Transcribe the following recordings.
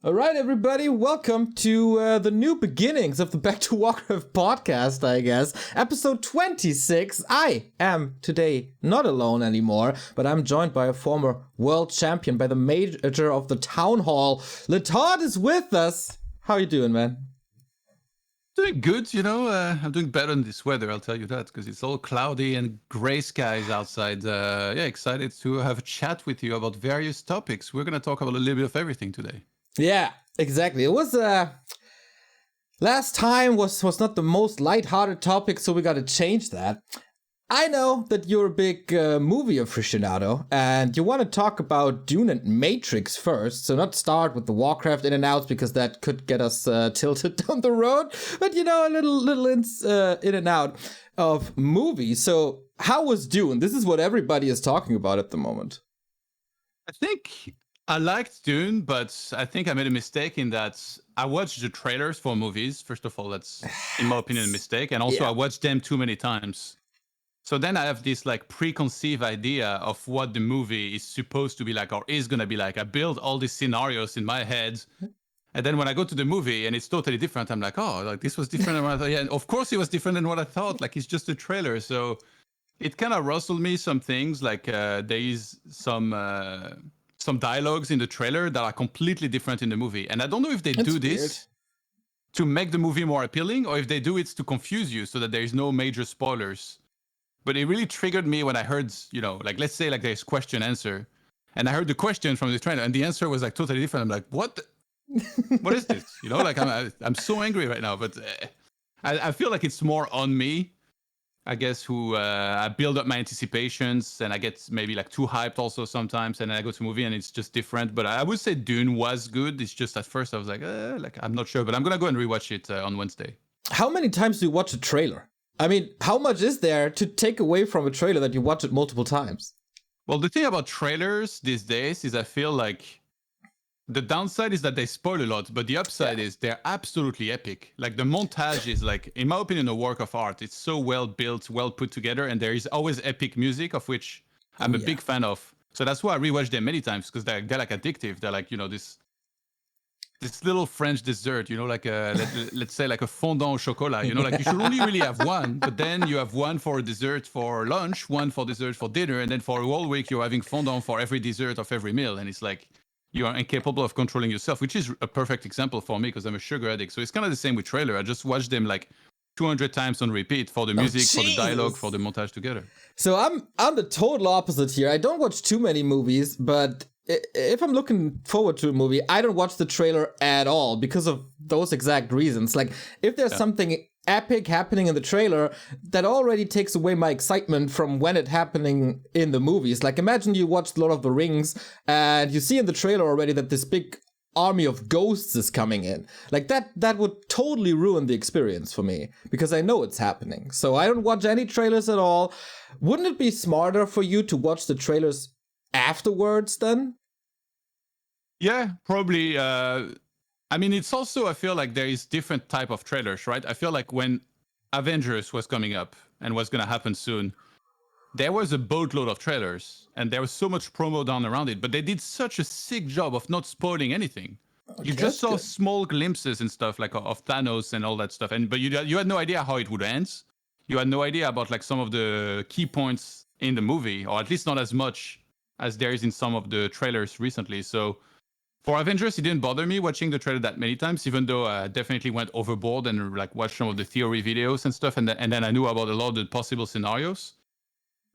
All right, everybody, welcome to the new beginnings of the Back2Warcraft podcast, I guess. Episode 26. I am today not alone anymore, but I'm joined by a former world champion, by the major of the town hall. ToD is with us. How you doing, man? Doing good, I'm doing better in this weather, I'll tell you that, because it's all cloudy and gray skies outside. Excited to have a chat with you about various topics. We're going to talk about a little bit of everything today. Yeah, exactly. It was last time was not the most lighthearted topic, so we got to change that. I know that you're a big movie aficionado, and you want to talk about Dune Matrix first, so not start with the Warcraft in and outs, because that could get us tilted down the road, but a little in and out of movies. So how was Dune? This is what everybody is talking about at the moment. I think I liked Dune, but I think I made a mistake in that I watched the trailers for movies. First of all, that's, in my opinion, a mistake. And also, I watched them too many times. So then I have this preconceived idea of what the movie is supposed to be like or is going to be like. I build all these scenarios in my head. And then when I go to the movie and it's totally different, I'm like, oh, this was different than what I thought. Yeah, and of course it was different than what I thought. It's just a trailer. So it kind of rustled me some things. There is some dialogues in the trailer that are completely different in the movie. And I don't know if they do this to make the movie more appealing or if they do it to confuse you so that there is no major spoilers. But it really triggered me when I heard, let's say there's question answer. And I heard the question from the trailer and the answer was totally different. I'm like, what? What is this? I'm so angry right now. But I feel like it's more on me, I guess, who I build up my anticipations and I get maybe too hyped also sometimes, and then I go to a movie and it's just different. But I would say Dune was good. It's just at first I was I'm not sure, but I'm gonna go and rewatch it on Wednesday. How many times do you watch a trailer? I mean, how much is there to take away from a trailer that you watch it multiple times? Well, the thing about trailers these days is I feel like the downside is that they spoil a lot, but the upside is they're absolutely epic. The montage is in my opinion, a work of art. It's so well built, well put together, and there is always epic music, of which I'm a big fan of. So that's why I rewatch them many times, because they're addictive. They're this little French dessert, let's say a fondant au chocolat. You should only really have one, but then you have one for dessert for lunch, one for dessert for dinner, and then for a whole week you're having fondant for every dessert of every meal, and it's you are incapable of controlling yourself, which is a perfect example for me because I'm a sugar addict. So it's kind of the same with trailer. I just watch them 200 times on repeat for the music, for the dialogue, for the montage together. So I'm the total opposite here. I don't watch too many movies, but if I'm looking forward to a movie, I don't watch the trailer at all because of those exact reasons. If there's something epic happening in the trailer, that already takes away my excitement from when it happening in the movies. Imagine you watched Lord of the Rings and you see in the trailer already that this big army of ghosts is coming in. That would totally ruin the experience for me because I know it's happening. So I don't watch any trailers at all. Wouldn't it be smarter for you to watch the trailers afterwards then? Yeah, probably. It's also, I feel like there is different type of trailers, right? I feel like when Avengers was coming up and was going to happen soon, there was a boatload of trailers and there was so much promo down around it, but they did such a sick job of not spoiling anything. Okay, you just saw small glimpses and stuff of Thanos and all that stuff. But you had no idea how it would end. You had no idea about some of the key points in the movie, or at least not as much as there is in some of the trailers recently. So for Avengers, it didn't bother me watching the trailer that many times, even though I definitely went overboard and watched some of the theory videos and stuff, and then I knew about a lot of the possible scenarios.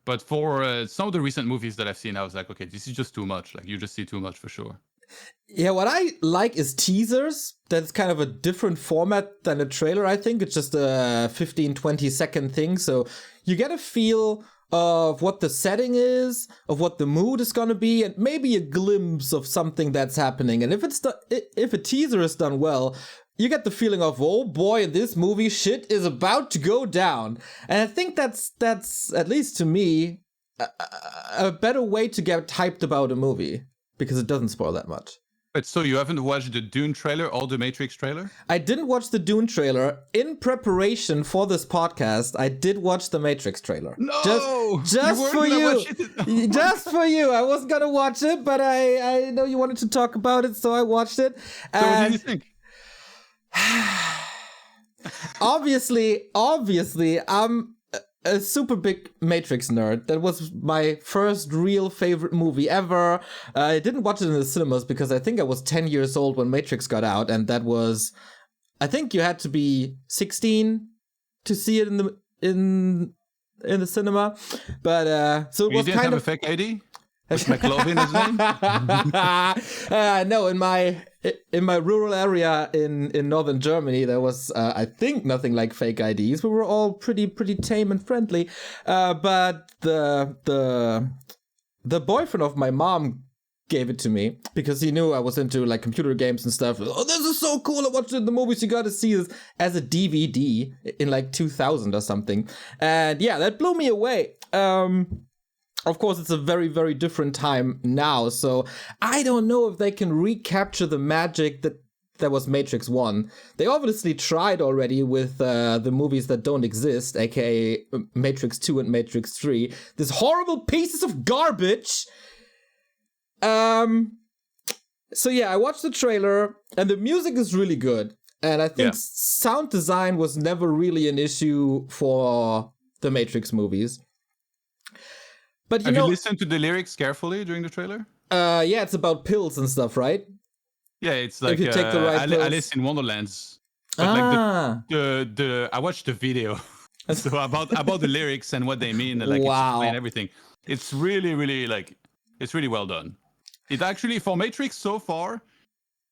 But for some of the recent movies that I've seen, I was like, okay, this is just too much. You just see too much for sure. Yeah, what I like is teasers. That's kind of a different format than a trailer, I think. It's just a 15-20 second thing. So you get a feel of what the setting is, of what the mood is going to be, and maybe a glimpse of something that's happening. And if a teaser is done well, you get the feeling of, oh boy, in this movie, shit is about to go down. And I think that's at least to me, a better way to get hyped about a movie, because it doesn't spoil that much. But so you haven't watched the Dune trailer or the Matrix trailer? I didn't watch the Dune trailer. In preparation for this podcast, I did watch the Matrix trailer. No! Just for you. Just for you. I wasn't going to watch it, but I know you wanted to talk about it, so I watched it. So what did you think? Obviously, I'm a super big Matrix nerd. That was my first real favorite movie ever. I didn't watch it in the cinemas because I think I was 10 years old when Matrix got out, and that was, I think you had to be 16 to see it in the cinema. But so it was didn't kind have of a fake ID? Was McLovin his name? No, in my rural area in northern Germany, there was I think nothing like fake IDs. We were all pretty tame and friendly. But the boyfriend of my mom gave it to me because he knew I was into like computer games and stuff. Oh, this is so cool! I watched it in the movies. You got to see this as a DVD in like 2000 or something. And yeah, that blew me away. Of course, it's a very, very different time now, so I don't know if they can recapture the magic that was Matrix 1. They obviously tried already with the movies that don't exist, aka Matrix 2 and Matrix 3. These horrible pieces of garbage! So yeah, I watched the trailer, and the music is really good. And I think sound design was never really an issue for the Matrix movies. But Have you listened to the lyrics carefully during the trailer? Yeah, it's about pills and stuff, right? Yeah, it's like if you take the right Alice in Wonderlands. But like the I watched the video so about the lyrics and what they mean, and like explain everything. It's really like it's really well done. It actually, for Matrix so far,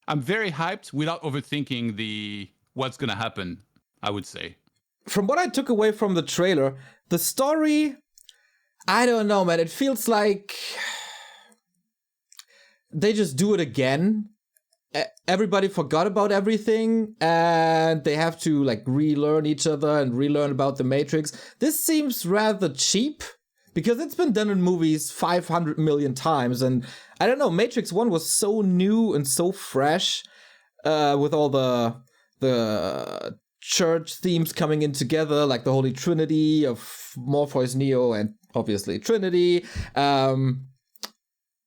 I'm very hyped without overthinking what's gonna happen, I would say. From what I took away from the trailer, the story, I don't know, man. It feels like they just do it again. Everybody forgot about everything, and they have to like relearn each other and relearn about the Matrix. This seems rather cheap because it's been done in movies 500 million times, and I don't know. Matrix 1 was so new and so fresh, with all the church themes coming in together, like the Holy Trinity of Morpheus, Neo, and obviously Trinity, and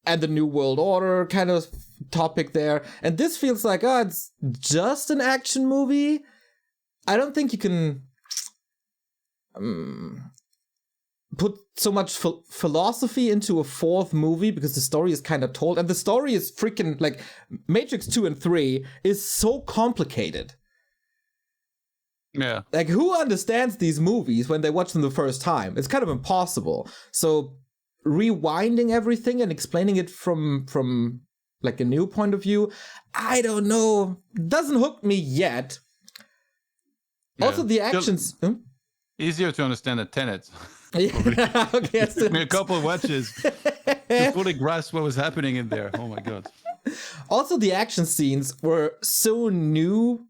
the New World Order kind of topic there. And this feels like, it's just an action movie. I don't think you can put so much philosophy into a fourth movie because the story is kind of told. And the story is freaking, like, Matrix 2 and 3 is so complicated. Yeah. Like, who understands these movies when they watch them the first time? It's kind of impossible. So rewinding everything and explaining it from like a new point of view, I don't know. Doesn't hook me yet. Yeah. Also, the actions... Easier to understand than Tenet. Yeah. Okay, it took me a couple of watches to fully grasp what was happening in there. Oh my god. Also, the action scenes were so new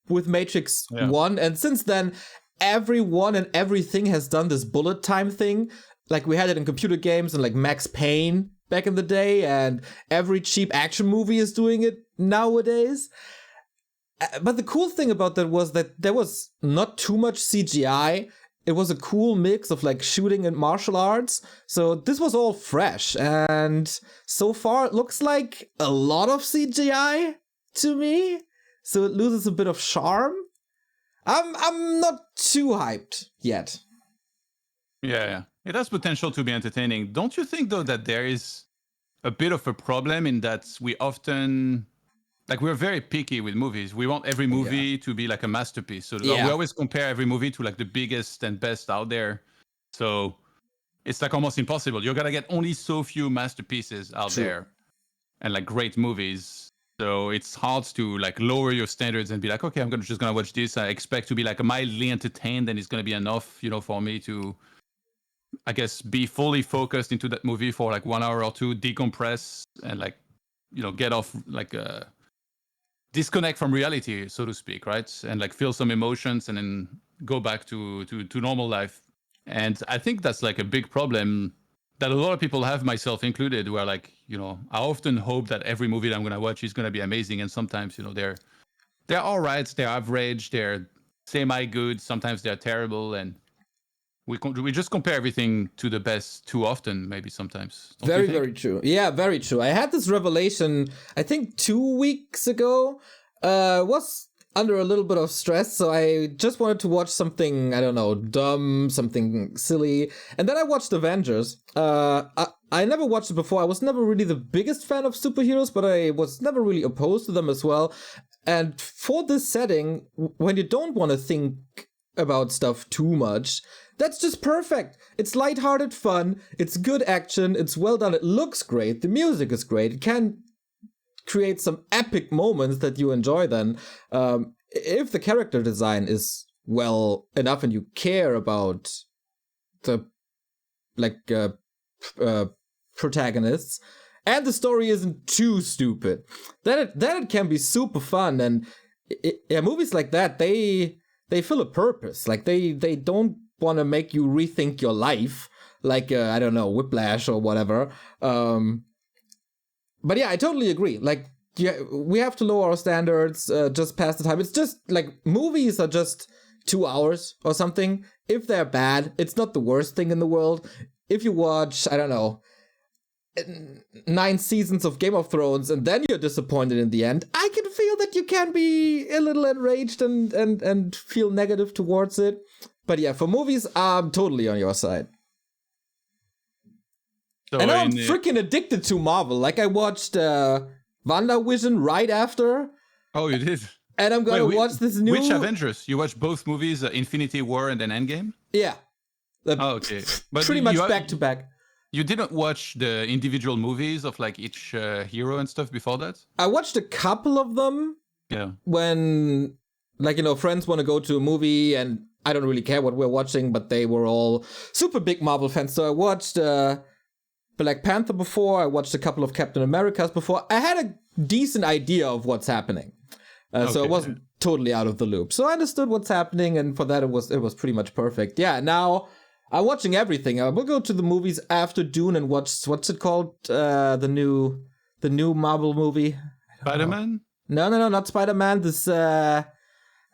with Matrix 1, and since then everyone and everything has done this bullet time thing. Like, we had it in computer games and like Max Payne back in the day, and every cheap action movie is doing it nowadays. But the cool thing about that was that there was not too much CGI. It was a cool mix of like shooting and martial arts. So this was all fresh, and so far it looks like a lot of CGI to me. So it loses a bit of charm. I'm not too hyped yet. Yeah. It has potential to be entertaining. Don't you think, though, that there is a bit of a problem in that we often, like, we're very picky with movies. We want every movie to be like a masterpiece. So we always compare every movie to like the biggest and best out there. So it's like almost impossible. You're gonna get only so few masterpieces out there and like great movies. So it's hard to like lower your standards and be like, okay, I'm just gonna watch this. I expect to be like mildly entertained, and it's gonna be enough, for me to, I guess, be fully focused into that movie for like 1 hour or two, decompress, and like, get off, like disconnect from reality, so to speak, right? And like feel some emotions and then go back to normal life. And I think that's like a big problem that a lot of people have, myself included, where like, I often hope that every movie that I'm gonna watch is gonna be amazing, and sometimes they're all right, they're average, they're semi good, sometimes they're terrible, and we just compare everything to the best too often, maybe sometimes. Don't you Very, think? very true. Yeah, very true. I had this revelation, I think 2 weeks ago. Was under a little bit of stress, so I just wanted to watch something, I don't know, dumb, something silly. And then I watched Avengers. I never watched it before. I was never really the biggest fan of superheroes, but I was never really opposed to them as well. And for this setting, when you don't want to think about stuff too much, that's just perfect. It's lighthearted fun, it's good action, it's well done, it looks great, the music is great, it can create some epic moments that you enjoy then. If the character design is well enough and you care about the protagonists, and the story isn't too stupid, then it can be super fun. And movies like that, they fill a purpose. Like they don't want to make you rethink your life, like I don't know, Whiplash or whatever. But yeah, I totally agree. Like, yeah, we have to lower our standards, just pass the time. It's just like movies are just 2 hours or something. If they're bad, it's not the worst thing in the world. If you watch, I don't know, 9 seasons of Game of Thrones and then you're disappointed in the end, I can feel that you can be a little enraged and feel negative towards it. But yeah, for movies, I'm totally on your side. So and I'm freaking addicted to Marvel. Like, I watched WandaVision right after. Oh, you did? And I'm gonna watch this new... Which Avengers? You watched both movies, Infinity War and then Endgame? Yeah. Okay. But pretty much back to back. You didn't watch the individual movies of like each hero and stuff before that? I watched a couple of them. Yeah. When, like, friends want to go to a movie and I don't really care what we're watching, but they were all super big Marvel fans. So I watched... Black Panther before, I watched a couple of Captain Americas before. I had a decent idea of what's happening. So it wasn't totally out of the loop. So I understood what's happening, and for that it was pretty much perfect. Yeah, now I'm watching everything. I will go to the movies after Dune and watch, what's it called? The new Marvel movie. Spider-Man? No, not Spider-Man. This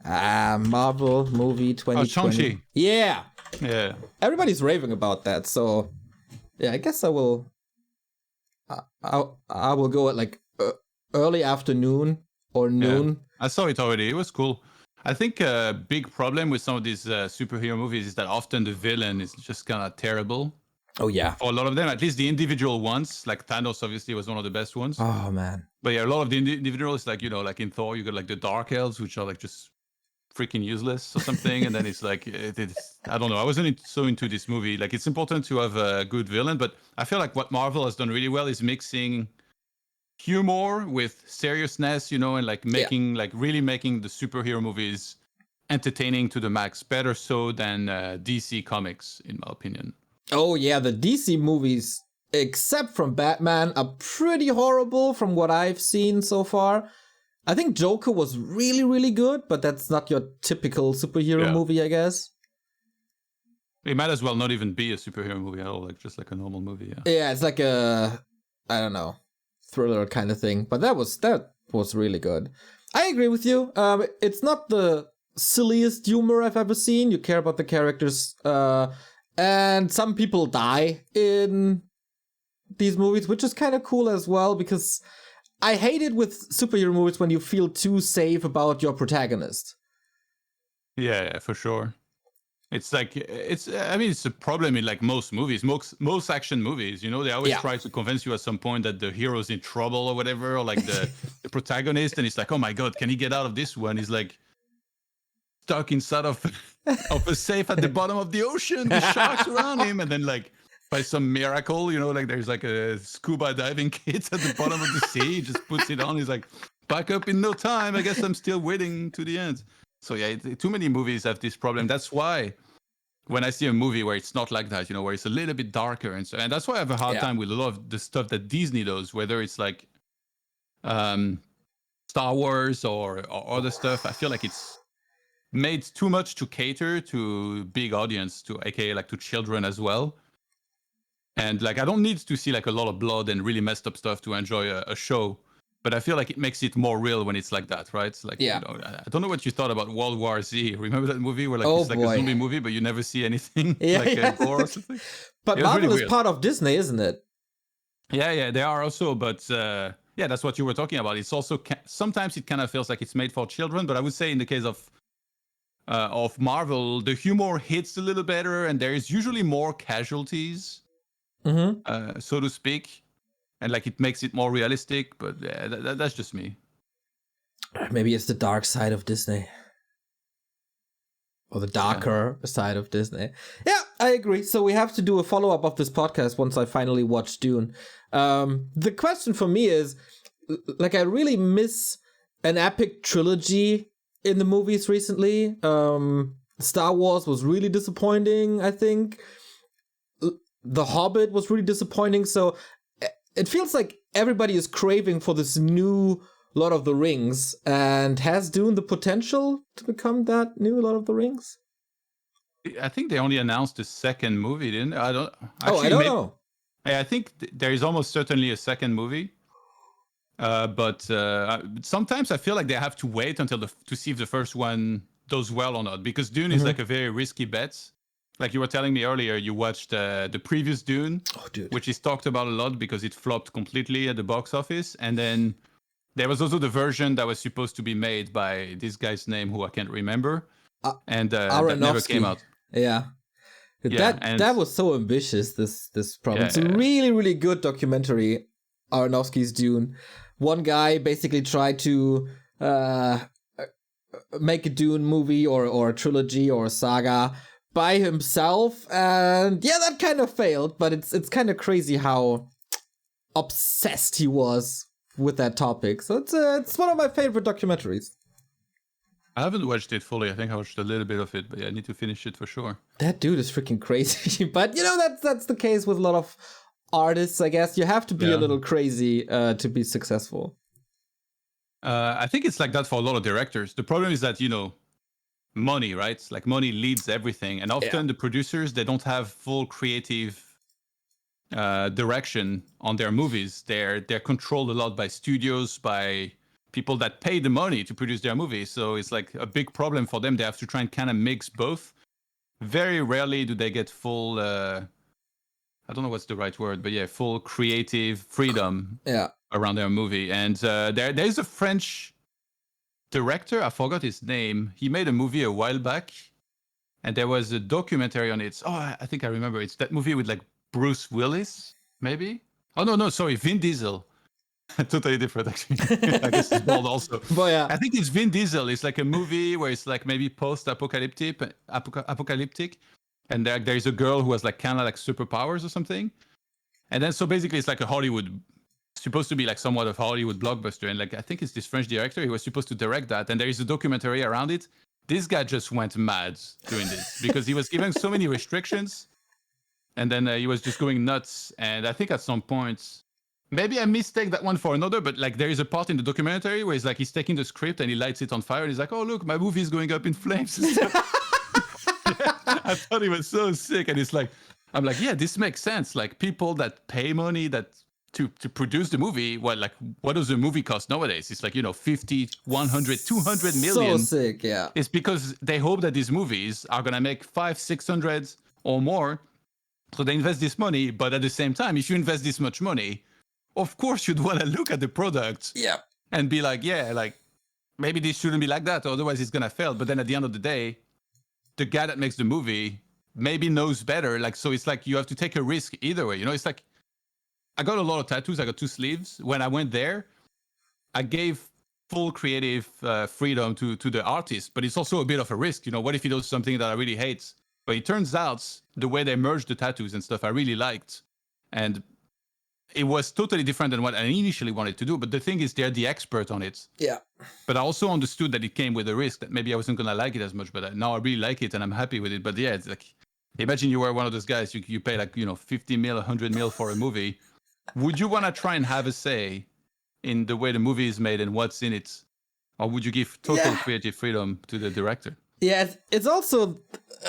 Marvel movie 2020. Oh, Shang-Chi. Yeah. Yeah. Everybody's raving about that, so... Yeah, I guess I will. I will go at like early afternoon or noon. Yeah, I saw it already. It was cool. I think a big problem with some of these superhero movies is that often the villain is just kind of terrible. Oh yeah. For a lot of them, at least the individual ones, like Thanos obviously was one of the best ones. Oh man. But yeah, a lot of the individuals, like like in Thor, you got like the Dark Elves, which are like just freaking useless or something, and then it's like I don't know. I wasn't so into this movie. Like, it's important to have a good villain, but I feel like what Marvel has done really well is mixing humor with seriousness, and like making really making the superhero movies entertaining to the max, better so than DC Comics, in my opinion. Oh yeah, the DC movies, except from Batman, are pretty horrible from what I've seen so far. I think Joker was really, really good, but that's not your typical superhero movie, I guess. It might as well not even be a superhero movie at all, like just like a normal movie, yeah. Yeah, it's like a, I don't know, thriller kind of thing. But that was really good. I agree with you. It's not the silliest humor I've ever seen. You care about the characters, and some people die in these movies, which is kind of cool as well, because I hate it with superhero movies when you feel too safe about your protagonist. Yeah, for sure. It's like, it's a problem in like most movies, most action movies, they always try to convince you at some point that the hero's in trouble or whatever, or like the protagonist, and it's like, oh my God, can he get out of this one? He's like stuck inside of a safe at the bottom of the ocean with sharks around him, and then like, by some miracle, like there's like a scuba diving kit at the bottom of the sea. He just puts it on. He's like, back up in no time. I guess I'm still waiting to the end. So yeah, too many movies have this problem. That's why when I see a movie where it's not like that, where it's a little bit darker and so, and that's why I have a hard time with a lot of the stuff that Disney does, whether it's like Star Wars or other stuff. I feel like it's made too much to cater to big audience, to aka like to children as well. And like, I don't need to see like a lot of blood and really messed up stuff to enjoy a show. But I feel like it makes it more real when it's like that, right? It's like, Yeah. you know, I don't know what you thought about World War Z. Remember that movie where like Oh, it's like boy. a zombie movie, but you never see anything Yeah, like yeah. gore or something? But It was Marvel really is weird. part of Disney, isn't it? Yeah, they are also, but yeah, that's what you were talking about. It's also sometimes it kind of feels like it's made for children, but I would say in the case of Marvel, the humor hits a little better, and there is usually more casualties, so to speak, and like it makes it more realistic. But yeah, that's just me. Maybe it's the dark side of Disney. Or the darker side of Disney. Yeah, I agree. So we have to do a follow-up of this podcast once I finally watch Dune. The question for me is, like, I really miss an epic trilogy in the movies recently. Star Wars was really disappointing, I think. The Hobbit was really disappointing. So it feels like everybody is craving for this new Lord of the Rings, and has Dune the potential to become that new Lord of the Rings? I think they only announced the second movie, didn't they? I don't. I don't know. I think there is almost certainly a second movie, but sometimes I feel like they have to wait until to see if the first one does well or not, because Dune is like a very risky bet. Like you were telling me earlier, you watched the previous Dune, which is talked about a lot because it flopped completely at the box office, and then there was also the version that was supposed to be made by this guy's name who I can't remember, and that never came out. Yeah. That was so ambitious, this problem. It's a really, really good documentary, Aronofsky's Dune. One guy basically tried to make a Dune movie or a trilogy or a saga by himself, and yeah, that kind of failed, but it's kind of crazy how obsessed he was with that topic. So it's one of my favorite documentaries. I haven't watched it fully. I think I watched a little bit of it, but yeah, I need to finish it for sure. That dude is freaking crazy. But you know, that's the case with a lot of artists, I guess. You have to be a little crazy to be successful. I think it's like that for a lot of directors. The problem is that, you know, money, right? Like money leads everything, and often the producers, they don't have full creative direction on their movies. They're controlled a lot by studios, by people that pay the money to produce their movies. So it's like a big problem for them. They have to try and kind of mix both. Very rarely do they get full I don't know what's the right word, but yeah, full creative freedom around their movie. And there's a French director, I forgot his name. He made a movie a while back, and there was a documentary on it. Oh, I think I remember. It's that movie with like Bruce Willis, maybe? Oh, no, sorry, Vin Diesel. Totally different, actually. I guess it's bald also. But yeah. I think it's Vin Diesel. It's like a movie where it's like maybe post-apocalyptic, and there's a girl who has like kind of like superpowers or something. And then so basically it's like supposed to be like somewhat of Hollywood blockbuster. And like I think it's this French director, he was supposed to direct that. And there is a documentary around it. This guy just went mad doing this because he was given so many restrictions. And then he was just going nuts. And I think at some point, maybe I mistake that one for another, but like there is a part in the documentary where he's taking the script and he lights it on fire. And he's like, oh, look, my movie is going up in flames. I thought he was so sick. And it's like, I'm like, yeah, this makes sense. Like people that pay money to produce the movie, what does a movie cost nowadays? It's like, 50, 100, 200 million. So sick, yeah. It's because they hope that these movies are going to make 500, 600 or more. So they invest this money, but at the same time, if you invest this much money, of course you'd want to look at the product and be like, yeah, like maybe this shouldn't be like that, otherwise it's going to fail. But then at the end of the day, the guy that makes the movie maybe knows better. Like, so it's like you have to take a risk either way. It's like I got a lot of tattoos. I got 2 sleeves. When I went there, I gave full creative freedom to the artist, but it's also a bit of a risk. What if he does something that I really hate? But it turns out the way they merged the tattoos and stuff, I really liked. And it was totally different than what I initially wanted to do. But the thing is, they're the expert on it. Yeah. But I also understood that it came with a risk that maybe I wasn't going to like it as much. But now I really like it and I'm happy with it. But yeah, it's like, imagine you were one of those guys, you pay like, 50 mil, 100 mil for a movie. Would you want to try and have a say in the way the movie is made and what's in it? Or would you give total creative freedom to the director? Yeah, it's also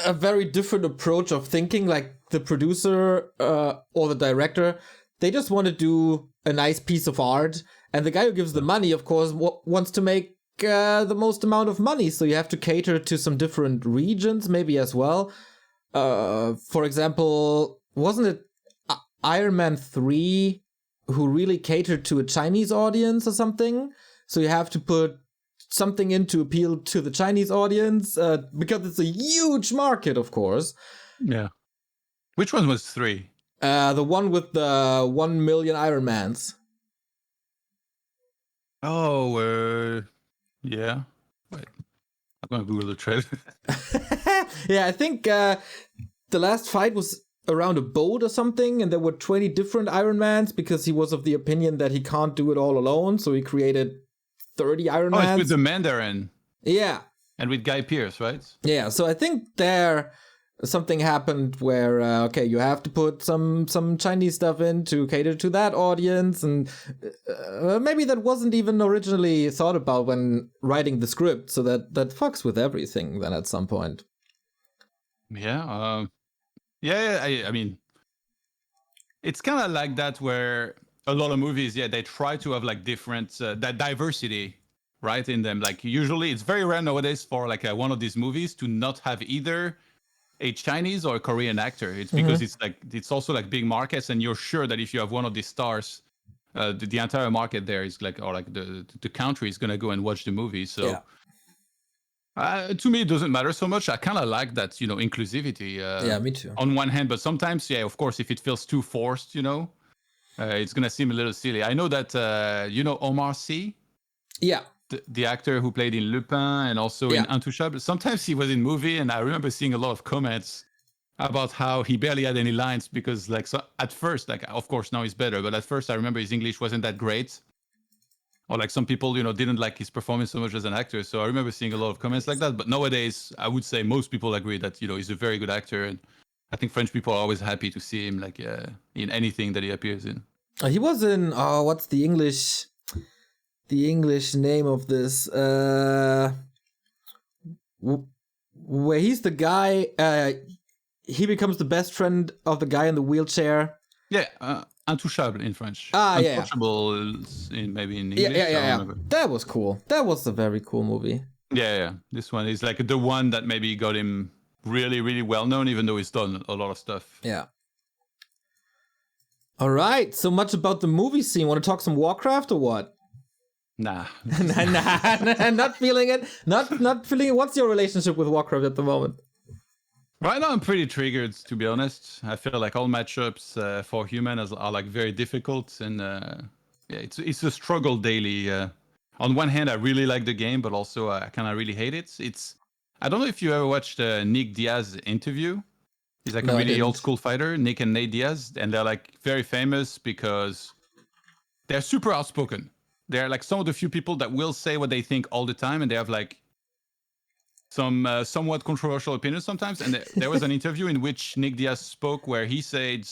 a very different approach of thinking. Like, the producer or the director, they just want to do a nice piece of art, and the guy who gives the money, of course, wants to make the most amount of money, so you have to cater to some different regions maybe as well. For example, wasn't it Iron Man 3 who really catered to a Chinese audience or something? So you have to put something in to appeal to the Chinese audience, because it's a huge market, of course. Yeah. Which one was 3? The one with the 1 million Iron Mans. Oh, yeah. Wait, I'm gonna Google the trailer. Yeah, I think the last fight was around a boat or something, and there were 20 different Iron Mans because he was of the opinion that he can't do it all alone, so he created 30 Iron Mans. It's with the Mandarin. Yeah. And with Guy Pearce, right? Yeah, so I think there something happened where, okay, you have to put some Chinese stuff in to cater to that audience, and maybe that wasn't even originally thought about when writing the script, so that fucks with everything then at some point. Yeah, I mean, it's kind of like that where a lot of movies, they try to have like different, that diversity, right, in them. Like usually it's very rare nowadays for like one of these movies to not have either a Chinese or a Korean actor. It's because it's also like big markets, and you're sure that if you have one of these stars, the entire market there is like, or like the country is gonna go and watch the movie. So to me, it doesn't matter so much. I kind of like that, inclusivity. Yeah, me too. On one hand, but sometimes, of course, if it feels too forced, it's gonna seem a little silly. I know that Omar Sy. Yeah. The actor who played in Lupin and also in Intouchable. Sometimes he was in movie, and I remember seeing a lot of comments about how he barely had any lines because, like, so at first, like, of course now he's better, but at first I remember his English wasn't that great, or like some people, didn't like his performance so much as an actor. So I remember seeing a lot of comments like that. But nowadays, I would say most people agree that he's a very good actor, and I think French people are always happy to see him like in anything that he appears in. He was in what's the English name of this, where he's the guy, he becomes the best friend of the guy in the wheelchair. Intouchable in French. Untouchable maybe in English. Yeah. That was cool. That was a very cool movie. Yeah. This one is like the one that maybe got him really, really well known, even though he's done a lot of stuff. Yeah. All right. So much about the movie scene. Want to talk some Warcraft or what? Nah. Not feeling it. Not feeling it. What's your relationship with Warcraft at the moment? Right now, I'm pretty triggered, to be honest. I feel like all matchups for humans are like very difficult, and it's a struggle daily. On one hand, I really like the game, but also I kind of really hate it. I don't know if you ever watched Nick Diaz's interview. He's like a really old school fighter, Nick and Nate Diaz, and they're like very famous because they're super outspoken. They're like some of the few people that will say what they think all the time, and they have like some somewhat controversial opinions sometimes. And there was an interview in which Nick Diaz spoke where he said,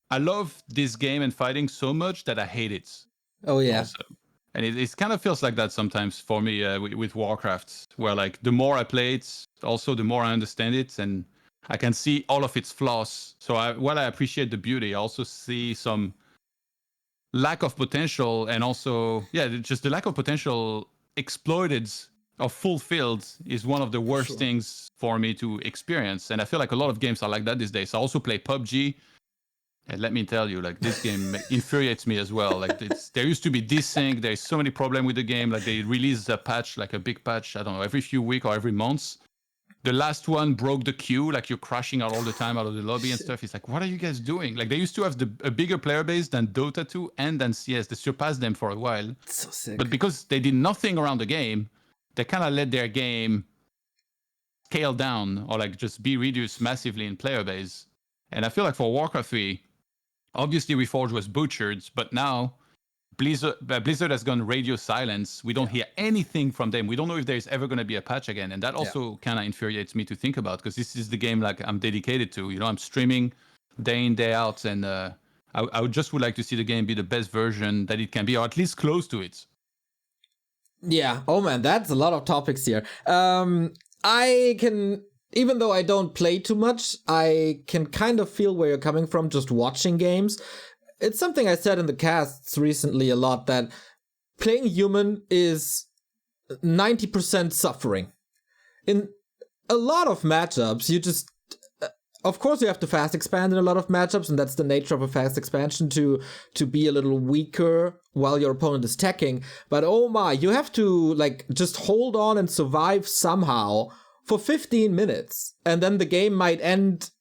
"I love this game and fighting so much that I hate it." Oh yeah. Also. And it kind of feels like that sometimes for me with Warcraft, where like the more I play it, also the more I understand it, and I can see all of its flaws. So while I appreciate the beauty, I also see some lack of potential, and also just the lack of potential exploited or fulfilled is one of the worst things for me to experience. And I feel like a lot of games are like that these days. I also play PUBG, and let me tell you, like, this game infuriates me as well. Like, there used to be desync. There's so many problems with the game. Like, they release a patch, like a big patch, I don't know, every few weeks or every month. The last one broke the queue, like you're crashing out all the time out of the lobby and stuff. It's like, what are you guys doing? Like, they used to have a bigger player base than Dota 2 and than CS. They surpassed them for a while. So sick. But because they did nothing around the game, they kind of let their game scale down or like just be reduced massively in player base. And I feel like for Warcraft 3, obviously Reforged was butchered, but now Blizzard has gone radio silence. We don't hear anything from them. We don't know if there's ever going to be a patch again. And that also kind of infuriates me to think about, because this is the game like I'm dedicated to. I'm streaming day in, day out. And I just would like to see the game be the best version that it can be, or at least close to it. Yeah. Oh man, that's a lot of topics here. I can even though I don't play too much, I can kind of feel where you're coming from just watching games. It's something I said in the casts recently a lot, that playing human is 90% suffering. In a lot of matchups, you just... Of course, you have to fast expand in a lot of matchups, and that's the nature of a fast expansion, to be a little weaker while your opponent is teching. But oh my, you have to like just hold on and survive somehow for 15 minutes, and then the game might end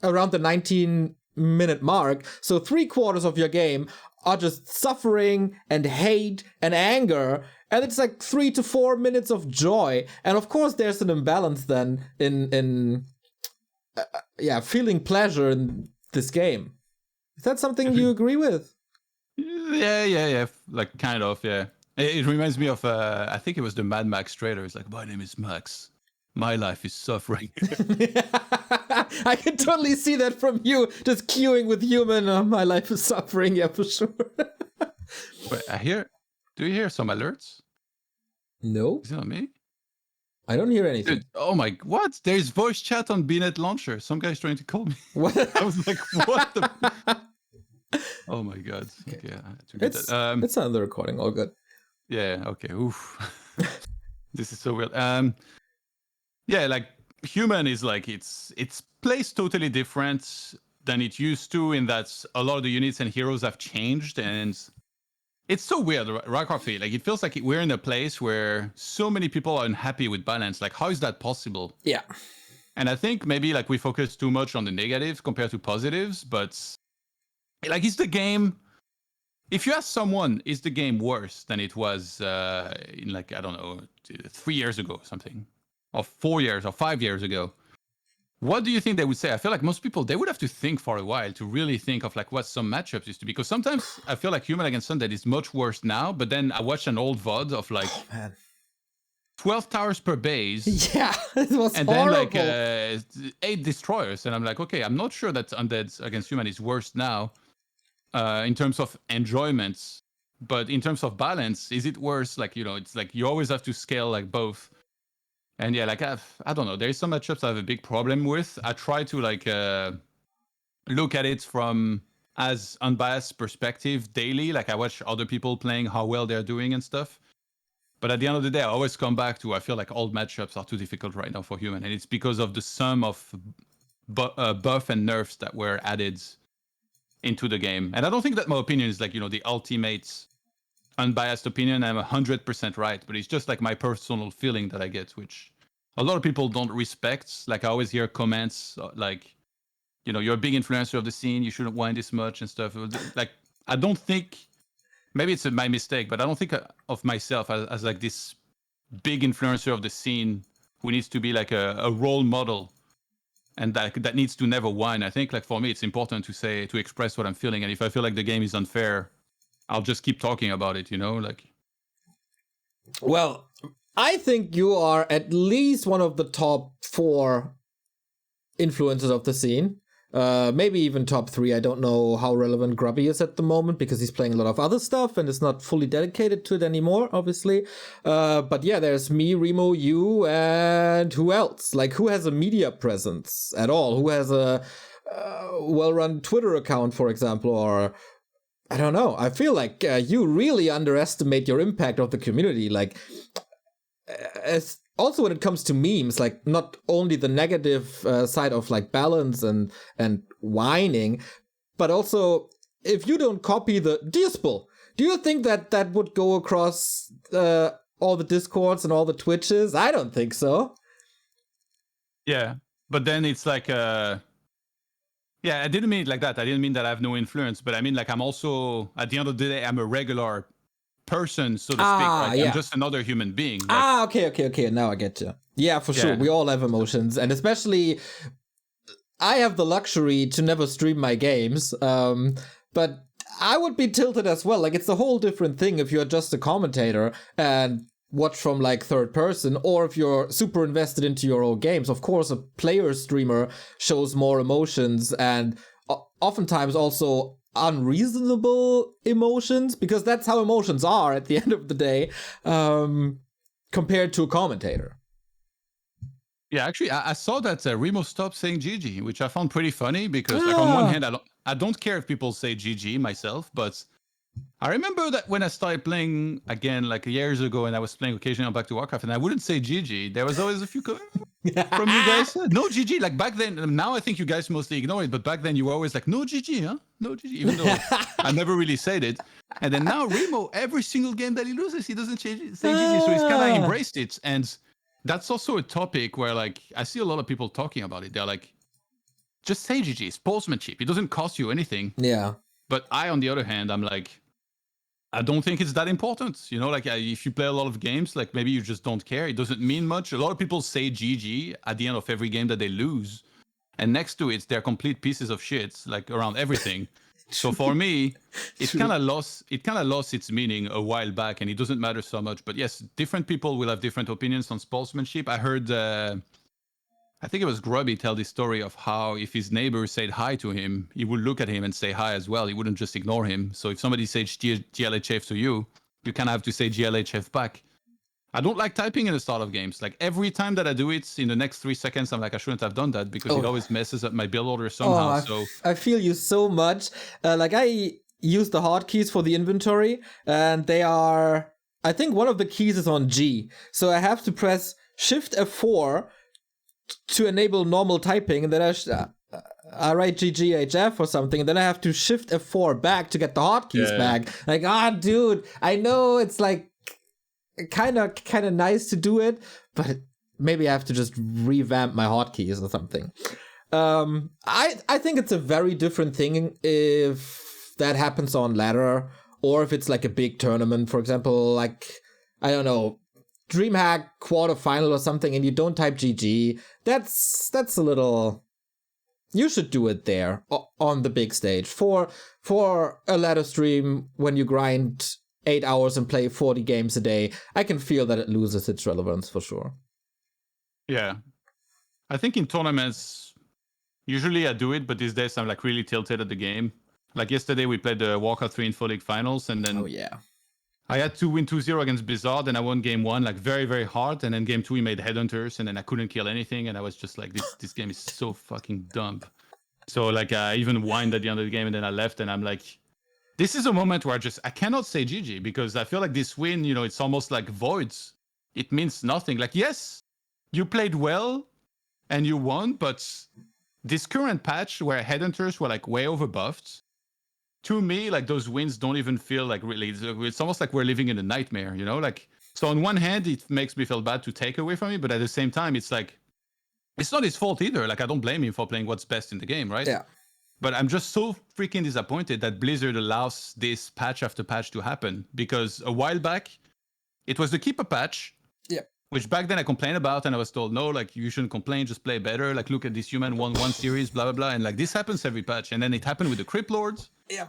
around the 19-minute mark. So 3/4 of your game are just suffering and hate and anger, and it's like 3 to 4 minutes of joy. And of course, there's an imbalance then in feeling pleasure in this game. Is that something you agree with? Yeah. Like, kind of, yeah. It reminds me of, I think it was the Mad Max trailer. It's like, my name is Max. My life is suffering. I can totally see that from you, just queuing with human. My life is suffering, yeah, for sure. Wait, do you hear some alerts? No. Is it not me? I don't hear anything. Dude, oh my, what? There's voice chat on BNet Launcher. Some guy's trying to call me. What? I was like, what the... Oh my god. Okay, I had to get that. It's not the recording, all good. Yeah, okay. Oof. This is so weird. Yeah, like, human is like, it's plays totally different than it used to, in that a lot of the units and heroes have changed, and it's so weird, Warcraft. Like, it feels like we're in a place where so many people are unhappy with balance. Like, how is that possible? Yeah. And I think maybe like we focus too much on the negatives compared to positives, but like, is the game... If you ask someone, is the game worse than it was in, like, I don't know, 3 years ago or something, or 4 years or 5 years ago, what do you think they would say? I feel like most people, they would have to think for a while to really think of like what some matchups used to be. Because sometimes I feel like Human Against Undead is much worse now, but then I watched an old VOD of like 12 towers per base. Yeah, it was and horrible. Then like 8 destroyers. And I'm like, okay, I'm not sure that Undead Against Human is worse now in terms of enjoyments, but in terms of balance, is it worse? Like, you know, it's like you always have to scale like both. And yeah, like I don't know, there's some matchups I have a big problem with. I try to like look at it from as unbiased perspective daily. Like, I watch other people playing, how well they're doing and stuff. But at the end of the day, I always come back to, I feel like all matchups are too difficult right now for Human. And it's because of the sum of buff and nerfs that were added into the game. And I don't think that my opinion is like, you know, the ultimate unbiased opinion. I'm 100% right, but it's just like my personal feeling that I get, which a lot of people don't respect. Like, I always hear comments like, you know, you're a big influencer of the scene, you shouldn't whine this much and stuff. Like, I don't think, maybe it's my mistake, but I don't think of myself as like this big influencer of the scene who needs to be like a role model and that needs to never whine. I think, like, for me, it's important to express what I'm feeling. And if I feel like the game is unfair, I'll just keep talking about it, you know, like. Well, I think you are at least one of the top 4 influencers of the scene. Maybe even top 3. I don't know how relevant Grubby is at the moment, because he's playing a lot of other stuff and is not fully dedicated to it anymore, obviously. But yeah, there's me, Remo, you, and who else? Like, who has a media presence at all? Who has a well-run Twitter account, for example, or... I don't know. I feel like you really underestimate your impact of the community. Like, also when it comes to memes, like, not only the negative side of like balance and whining, but also if you don't copy the Diaspol, do you think that would go across all the Discords and all the Twitches? I don't think so. Yeah, but then it's like yeah, I didn't mean it like that. I didn't mean that I have no influence, but I mean, like, I'm also, at the end of the day, I'm a regular person, so to speak. Like, yeah. I'm just another human being. Like, Okay. Now I get you. Yeah, for sure. We all have emotions, and especially, I have the luxury to never stream my games, but I would be tilted as well. Like, it's a whole different thing if you're just a commentator and watch from like third person, or if you're super invested into your own games. Of course, a player streamer shows more emotions, and oftentimes also unreasonable emotions, because that's how emotions are at the end of the day, compared to a commentator. Yeah, actually, I saw that Remo stopped saying GG, which I found pretty funny because, like, on one Ah, hand, I don't care if people say GG myself, but I remember that when I started playing again, like years ago, and I was playing occasionally on Back2Warcraft, and I wouldn't say GG. There was always a few from you guys. No GG. Like back then, now I think you guys mostly ignore it, but back then you were always like, no GG, huh? No GG, even though I never really said it. And then now Remo, every single game that he loses, he doesn't say GG. So he's kind of embraced it. And that's also a topic where, like, I see a lot of people talking about it. They're like, just say GG, sportsmanship. It doesn't cost you anything. yeah. But I, on the other hand, I'm like, I don't think it's that important. You know, like if you play a lot of games, like maybe you just don't care. It doesn't mean much. A lot of people say GG at the end of every game that they lose. And next to it, they're complete pieces of shit, like around everything. So for me, it kind of lost its meaning a while back, and it doesn't matter so much. But yes, different people will have different opinions on sportsmanship. I heard, I think it was Grubby tell the story of how if his neighbor said hi to him, he would look at him and say hi as well. He wouldn't just ignore him. So if somebody says GLHF to you, you kind of have to say GLHF back. I don't like typing in the start of games. Like every time that I do it, in the next 3 seconds, I'm like, I shouldn't have done that because it always messes up my build order somehow. I feel you so much. Like I use the hotkeys for the inventory, and they are. I think one of the keys is on G, so I have to press Shift F4 to enable normal typing, and then I write GGHF or something, and then I have to Shift F4 back to get the hotkeys back. Like, dude, I know it's like kind of nice to do it, but maybe I have to just revamp my hotkeys or something. I think it's a very different thing if that happens on ladder, or if it's like a big tournament, for example, like, I don't know, DreamHack quarterfinal or something, and you don't type GG. That's a little. You should do it there on the big stage for a ladder stream when you grind 8 hours and play 40 games a day. I can feel that it loses its relevance for sure. Yeah, I think in tournaments, usually I do it, but these days I'm like really tilted at the game. Like yesterday we played the Warcraft 3 Info League finals, and then I had to win 2-0 against Blizzard, and I won game 1 like very, very hard, and then game 2 we made Headhunters, and then I couldn't kill anything, and I was just like, this game is so fucking dumb. So like I even whined at the end of the game, and then I left, and I'm like, this is a moment where I cannot say GG, because I feel like this win, you know, it's almost like voids. It means nothing. Like, yes, you played well and you won, but this current patch where Headhunters were like way overbuffed, to me, like those wins don't even feel like really, it's almost like we're living in a nightmare, you know? Like, so on one hand, it makes me feel bad to take away from it, but at the same time, it's like, it's not his fault either. Like, I don't blame him for playing what's best in the game, right? Yeah. But I'm just so freaking disappointed that Blizzard allows this patch after patch to happen, because a while back, it was the Keeper patch, which back then I complained about, and I was told, no, like, you shouldn't complain, just play better. Like, look at this human won 1 series, blah, blah, blah. And like, this happens every patch. And then it happened with the Crypt Lords. Yeah.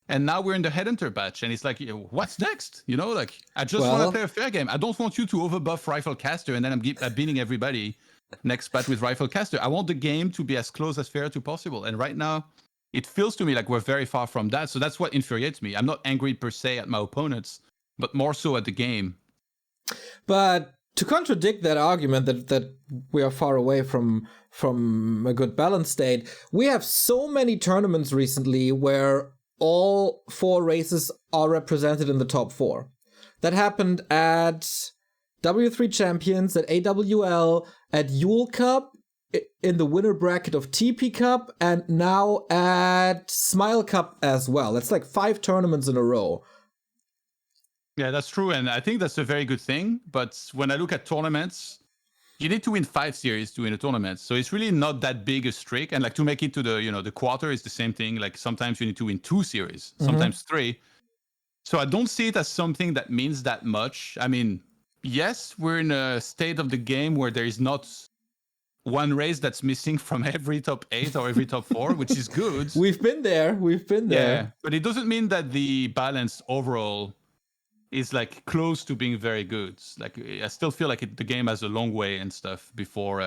And now we're in the Headhunter patch, and it's like, what's next? You know, like, I just want to play a fair game. I don't want you to overbuff Rifle Caster, and then I'm beating everybody next patch with Rifle Caster. I want the game to be as close as fair to possible. And right now, it feels to me like we're very far from that. So that's what infuriates me. I'm not angry per se at my opponents, but more so at the game. But to contradict that argument that we are far away from a good balance state, we have so many tournaments recently where all 4 races are represented in the top 4. That happened at W3 Champions, at AWL, at Yule Cup, in the winner bracket of TP Cup, and now at Smile Cup as well. That's like 5 tournaments in a row. Yeah, that's true, and I think that's a very good thing. But when I look at tournaments, you need to win 5 series to win a tournament. So it's really not that big a streak. And like to make it to the, you know, the quarter is the same thing. Like sometimes you need to win 2 series, sometimes 3. So I don't see it as something that means that much. I mean, yes, we're in a state of the game where there is not one race that's missing from every top 8 or every top 4, which is good. We've been there. Yeah, but it doesn't mean that the balance overall is like close to being very good. Like I still feel like the game has a long way and stuff before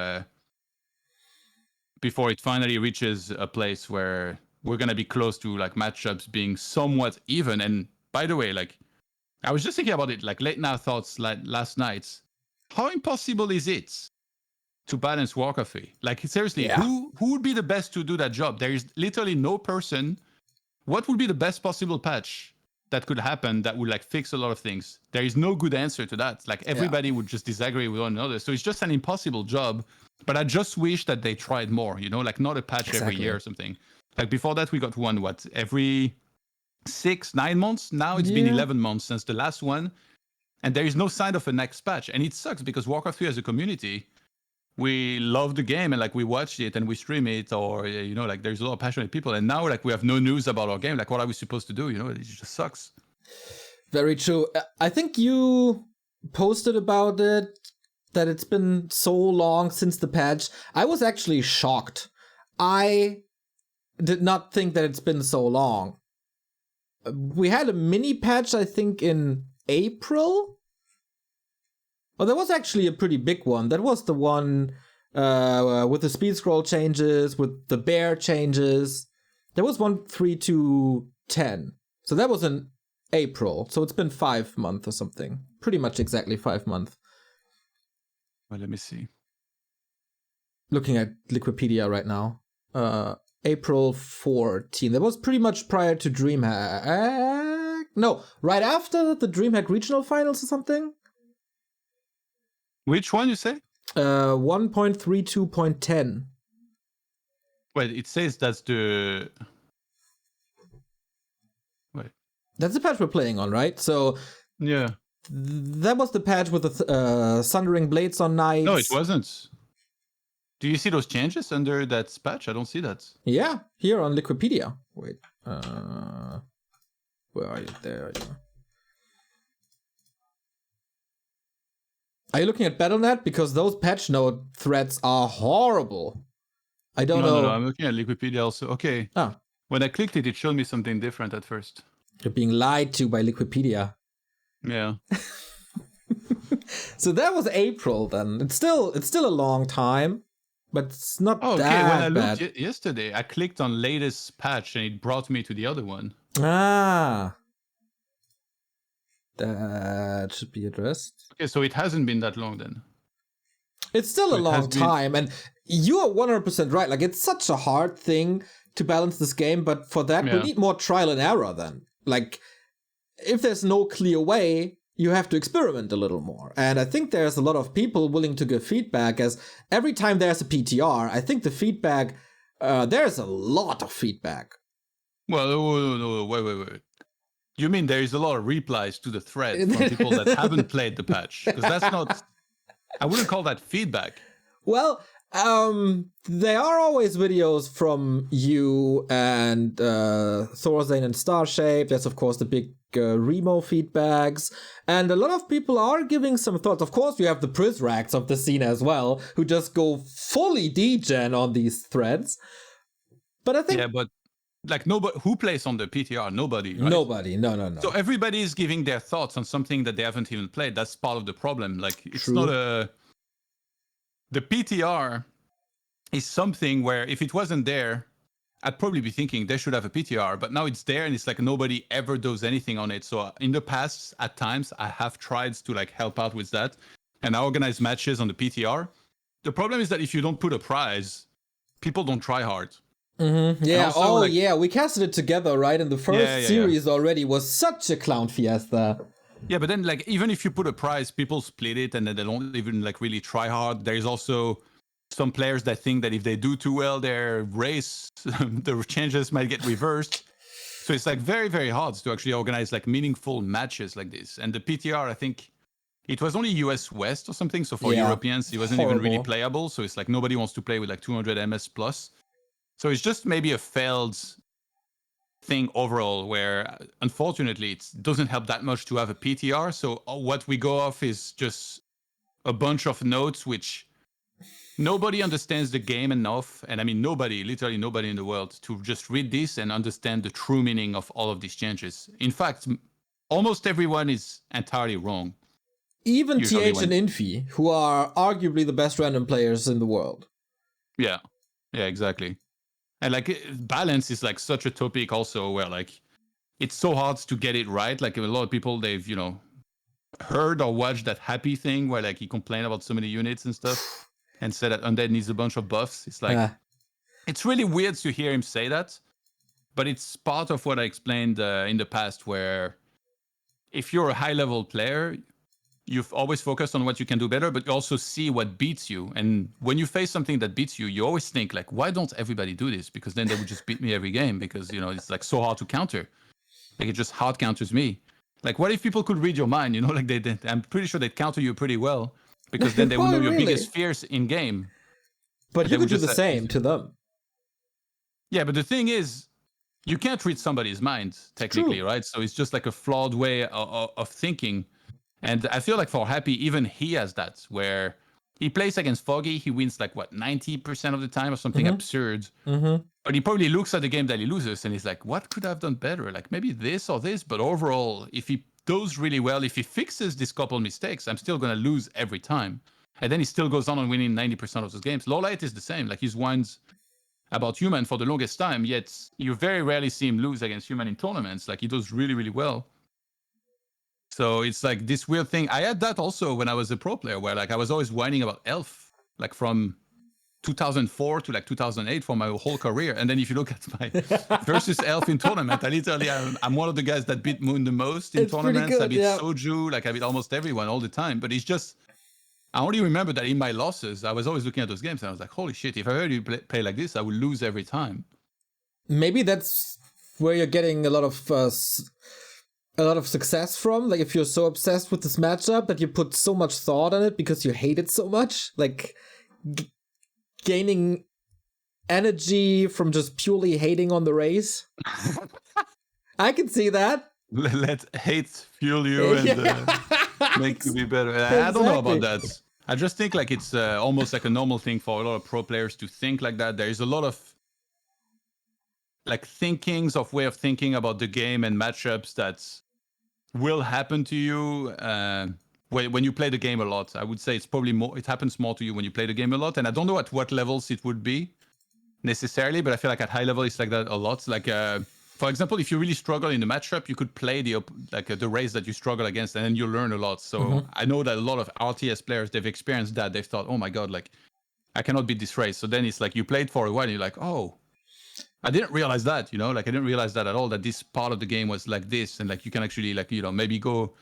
it finally reaches a place where we're gonna be close to like matchups being somewhat even. And by the way, like I was just thinking about it, like late night thoughts like last night. How impossible is it to balance Warcraft 3. Like seriously, who would be the best to do that job? There is literally no person. What would be the best possible patch that could happen that would like fix a lot of things? There is no good answer to that. Like everybody would just disagree with one another. So it's just an impossible job. But I just wish that they tried more, you know, like not a patch every year or something. Like before that, we got one, every 6-9 months? Now it's been 11 months since the last one. And there is no sign of a next patch. And it sucks because Warcraft 3 as a community, we love the game and like we watch it and we stream it, or you know, like there's a lot of passionate people, and now like we have no news about our game. Like what are we supposed to do? You know, it just sucks. Very true. I think you posted about it, that it's been so long since the patch. I was actually shocked. I did not think that it's been so long. We had a mini patch, I think, in April. Oh, there was actually a pretty big one. That was the one with the speed scroll changes, with the bear changes. There was one 3.2.10. So that was in April. So it's been 5 months or something. Pretty much exactly 5 months. Well, let me see. Looking at Liquipedia right now. April 14. That was pretty much prior to DreamHack. No, right after the DreamHack regional finals or something. Which one you say? 1.32.10. Wait, it says that's the... Wait. That's the patch we're playing on, right? So... Yeah. That was the patch with the Thundering Blades on Knights. No, it wasn't. Do you see those changes under that patch? I don't see that. Yeah, here on Liquipedia. Wait. Where are you? There you are. Are you looking at Battle.net? Because those patch note threads are horrible. I don't know. No, I'm looking at Liquipedia also. Okay. Ah. When I clicked it, it showed me something different at first. You're being lied to by Liquipedia. Yeah. So that was April then. It's still a long time, but it's not that bad. When I looked yesterday, I clicked on latest patch and it brought me to the other one. Ah. That should be addressed. Okay, so it hasn't been that long then. It's still a long time, and you are 100% right. Like, it's such a hard thing to balance this game, but for that, we need more trial and error then. Like, if there's no clear way, you have to experiment a little more. And I think there's a lot of people willing to give feedback, as every time there's a PTR, I think the feedback, there's a lot of feedback. Well, no, wait. You mean there is a lot of replies to the thread from people that haven't played the patch? Because that's not... I wouldn't call that feedback. Well, there are always videos from you and Thorzane and Starshape. There's, of course, the big Remo feedbacks. And a lot of people are giving some thoughts. Of course, you have the Prizrax of the scene as well, who just go fully degen on these threads. But I think... Yeah, but... Like, nobody who plays on the PTR? Nobody, right? Nobody, no. So everybody is giving their thoughts on something that they haven't even played. That's part of the problem. Like, it's not a... The PTR is something where if it wasn't there, I'd probably be thinking they should have a PTR. But now it's there and it's like nobody ever does anything on it. So in the past, at times, I have tried to like help out with that. And I organize matches on the PTR. The problem is that if you don't put a prize, people don't try hard. Mm-hmm. Yeah. Also, we casted it together, right? And the first series already was such a clown fiesta. Yeah, but then like even if you put a prize, people split it and then they don't even like really try hard. There's also some players that think that if they do too well, their race, the changes might get reversed. So it's like very, very hard to actually organize like meaningful matches like this. And the PTR, I think it was only US West or something. So for Europeans, it wasn't even really playable. So it's like nobody wants to play with like 200 MS plus. So it's just maybe a failed thing overall where, unfortunately, it doesn't help that much to have a PTR. So what we go off is just a bunch of notes which nobody understands the game enough. And I mean, literally nobody in the world to just read this and understand the true meaning of all of these changes. In fact, almost everyone is entirely wrong. Even TH and Infi, who are arguably the best random players in the world. Yeah, exactly. And like balance is like such a topic also where like it's so hard to get it right. Like a lot of people, they've, heard or watched that Happy thing where like he complained about so many units and stuff. and said that Undead needs a bunch of buffs. It's like, it's really weird to hear him say that, but it's part of what I explained in the past, where if you're a high-level player, you've always focused on what you can do better, but you also see what beats you. And when you face something that beats you, you always think like, why don't everybody do this? Because then they would just beat me every game, because, you know, it's like so hard to counter. Like it just hard counters me. Like, what if people could read your mind? You know, like I'm pretty sure they'd counter you pretty well, because then they would know your biggest fears in game. But you could do the same to them. Yeah, but the thing is, you can't read somebody's mind technically, right? So it's just like a flawed way of thinking. And I feel like for Happy, even he has that, where he plays against Foggy, he wins like, what, 90% of the time or something absurd. But he probably looks at the game that he loses and he's like, what could I have done better? Like maybe this or this. But overall, if he does really well, if he fixes this couple mistakes, I'm still going to lose every time. And then he still goes on and winning 90% of those games. Lowlight is the same. Like he's wins about Human for the longest time, yet you very rarely see him lose against Human in tournaments. Like he does really, really well. So it's like this weird thing. I had that also when I was a pro player, where like I was always whining about Elf, like from 2004 to like 2008 for my whole career. And then if you look at my versus Elf in tournament, I'm one of the guys that beat Moon the most in tournaments. I beat Soju, like I beat almost everyone all the time. But it's just, I only remember that in my losses, I was always looking at those games and I was like, holy shit, if I heard you play like this, I would lose every time. Maybe that's where you're getting a lot of success from. Like if you're so obsessed with this matchup that you put so much thought on it because you hate it so much, like gaining energy from just purely hating on the race. I can see that. Let hate fuel you and make you be better. Exactly. I don't know about that. I just think like it's almost like a normal thing for a lot of pro players to think like that. There is a lot of like way of thinking about the game and matchups that will happen to you when you play the game a lot. I would say it's probably more. It happens more to you when you play the game a lot. And I don't know at what levels it would be necessarily, but I feel like at high level it's like that a lot. Like for example, if you really struggle in the matchup, you could play the race that you struggle against, and then you learn a lot. So I know that a lot of RTS players, they've experienced that. They've thought, oh my god, like I cannot beat this race. So then it's like you played for a while and you're like, oh, I didn't realize that, you know, like I didn't realize that at all, that this part of the game was like this. And like you can actually like, you know, maybe go,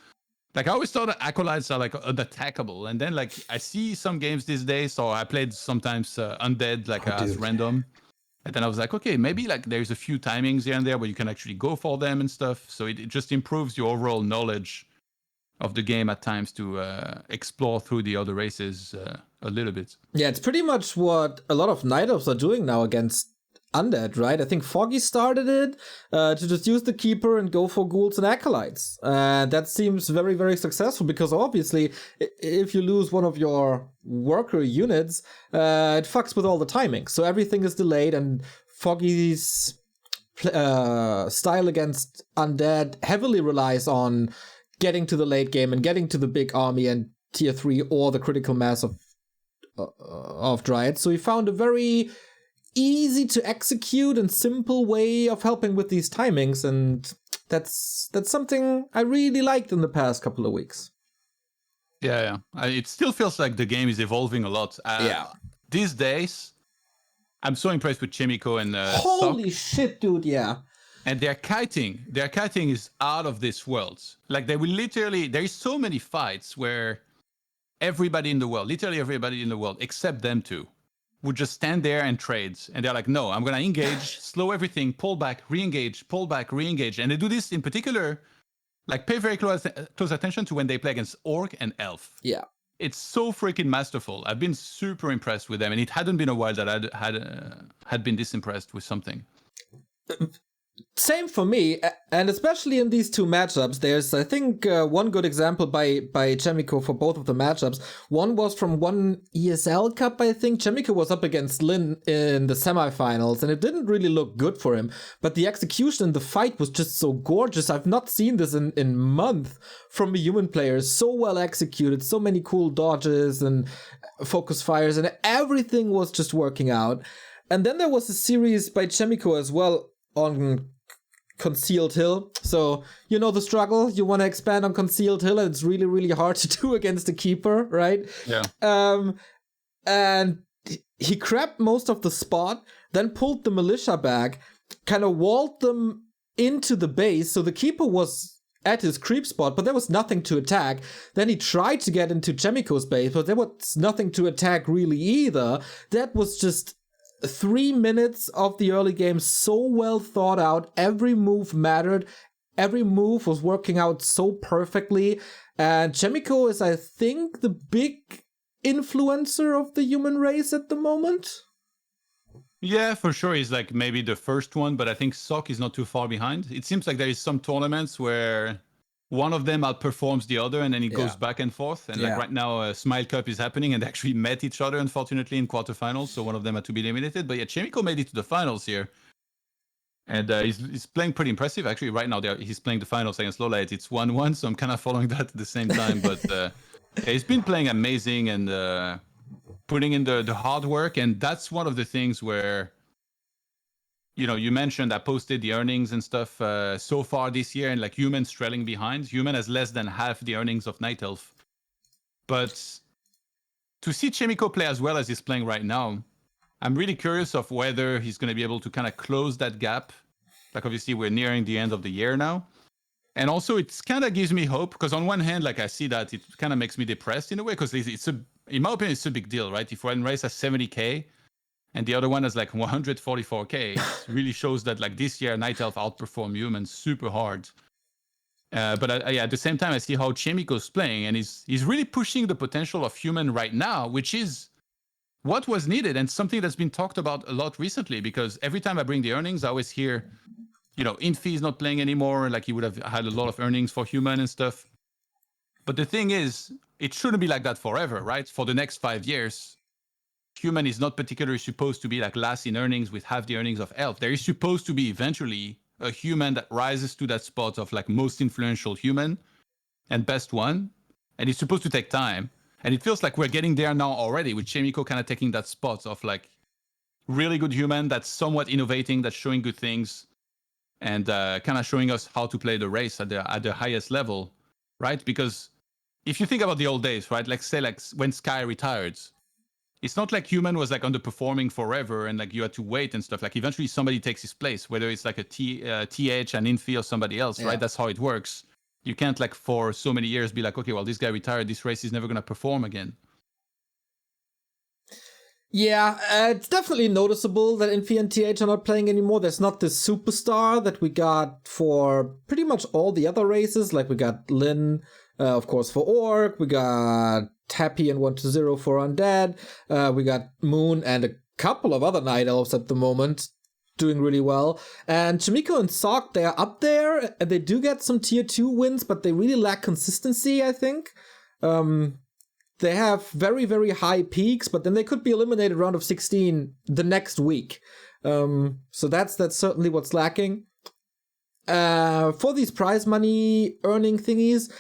like I always thought that acolytes are like unattackable. And then like I see some games these days, so I played sometimes Undead like as random. And then I was like, okay, maybe like there's a few timings here and there where you can actually go for them and stuff. So it just improves your overall knowledge of the game at times to explore through the other races a little bit. Yeah, it's pretty much what a lot of Night Elves are doing now against Undead, right? I think Foggy started it to just use the Keeper and go for ghouls and acolytes. That seems very, very successful because obviously if you lose one of your worker units, it fucks with all the timing. So everything is delayed, and Foggy's style against Undead heavily relies on getting to the late game and getting to the big army and tier 3 or the critical mass of Dryads. So he found a very easy to execute and simple way of helping with these timings, and that's something I really liked in the past couple of weeks. Yeah. It still feels like the game is evolving a lot. These days, I'm so impressed with Chemico and holy shit, dude, yeah. And their kiting is out of this world. Like they will literally, there is so many fights where everybody in the world, literally everybody in the world, except them two, would just stand there and trade. And they're like, no, I'm going to engage, slow everything, pull back, re-engage, pull back, re-engage. And they do this in particular, like pay very close attention to when they play against Orc and Elf. Yeah. It's so freaking masterful. I've been super impressed with them. And it hadn't been a while that I had been this impressed with something. Same for me, and especially in these two matchups, there's, I think, one good example by Chemico for both of the matchups. One was from one ESL Cup, I think. Chemico was up against Lin in the semifinals, and it didn't really look good for him. But the execution in the fight was just so gorgeous. I've not seen this in months from a human player. So well executed, so many cool dodges and focus fires, and everything was just working out. And then there was a series by Chemico as well on Concealed Hill. So, you know the struggle. You want to expand on Concealed Hill, and it's really, really hard to do against the Keeper, right? Yeah. and he grabbed most of the spot, then pulled the militia back, kind of walled them into the base, so the keeper was at his creep spot, but there was nothing to attack. Then he tried to get into Chemico's base, but there was nothing to attack really either. That was just 3 minutes of the early game, so well thought out. Every move mattered. Every move was working out so perfectly. And Chemico is, I think, the big influencer of the human race at the moment. Yeah, for sure. He's like maybe the first one, but I think Sok is not too far behind. It seems like there is some tournaments where one of them outperforms the other and then it goes back and forth. And like right now, Smile Cup is happening and they actually met each other, unfortunately, in quarterfinals. So one of them had to be eliminated. But yeah, Chemico made it to the finals here. And he's playing pretty impressive. Actually, right now, he's playing the finals against Lolite. It's 1-1, so I'm kind of following that at the same time. But he's been playing amazing and putting in the hard work. And that's one of the things where, you know, you mentioned I posted the earnings and stuff so far this year, and like Human's trailing behind. Human has less than half the earnings of Night Elf. But to see Chemico play as well as he's playing right now, I'm really curious of whether he's going to be able to kind of close that gap. Like, obviously, we're nearing the end of the year now. And also, it kind of gives me hope, because on one hand, like, I see that it kind of makes me depressed in a way, because in my opinion, it's a big deal, right? If one race has 70K and the other one has like 144K, it really shows that, like, this year, Night Elf outperformed Humans super hard. But at the same time, I see how Chemico's playing, and he's really pushing the potential of Human right now, which is what was needed, and something that's been talked about a lot recently, because every time I bring the earnings, I always hear, you know, Infi is not playing anymore, like he would have had a lot of earnings for Human and stuff. But the thing is, it shouldn't be like that forever, right? For the next 5 years, Human is not particularly supposed to be like last in earnings with half the earnings of Elf. There is supposed to be eventually a Human that rises to that spot of like most influential Human and best one, and it's supposed to take time. And it feels like we're getting there now already, with Chemico kind of taking that spot of like really good Human that's somewhat innovating, that's showing good things, and kind of showing us how to play the race at the highest level, right? Because if you think about the old days, right? Like say like when Sky retired, it's not like Human was like underperforming forever and like you had to wait and stuff. Like eventually somebody takes his place, whether it's like a TH, an Infi, or somebody else, right? That's how it works. You can't like for so many years be like, okay, well, this guy retired, this race is never going to perform again. Yeah, it's definitely noticeable that Infi and TH are not playing anymore. There's not this superstar that we got for pretty much all the other races. Like we got Lin, of course, for Orc. We got Happy and 1-0 for Undead. We got Moon and a couple of other Night Elves at the moment doing really well. And Chemico and Sok, they are up there, and they do get some tier 2 wins, but they really lack consistency, I think. They have very, very high peaks, but then they could be eliminated round of 16 the next week. So that's certainly what's lacking. For these prize money earning thingies,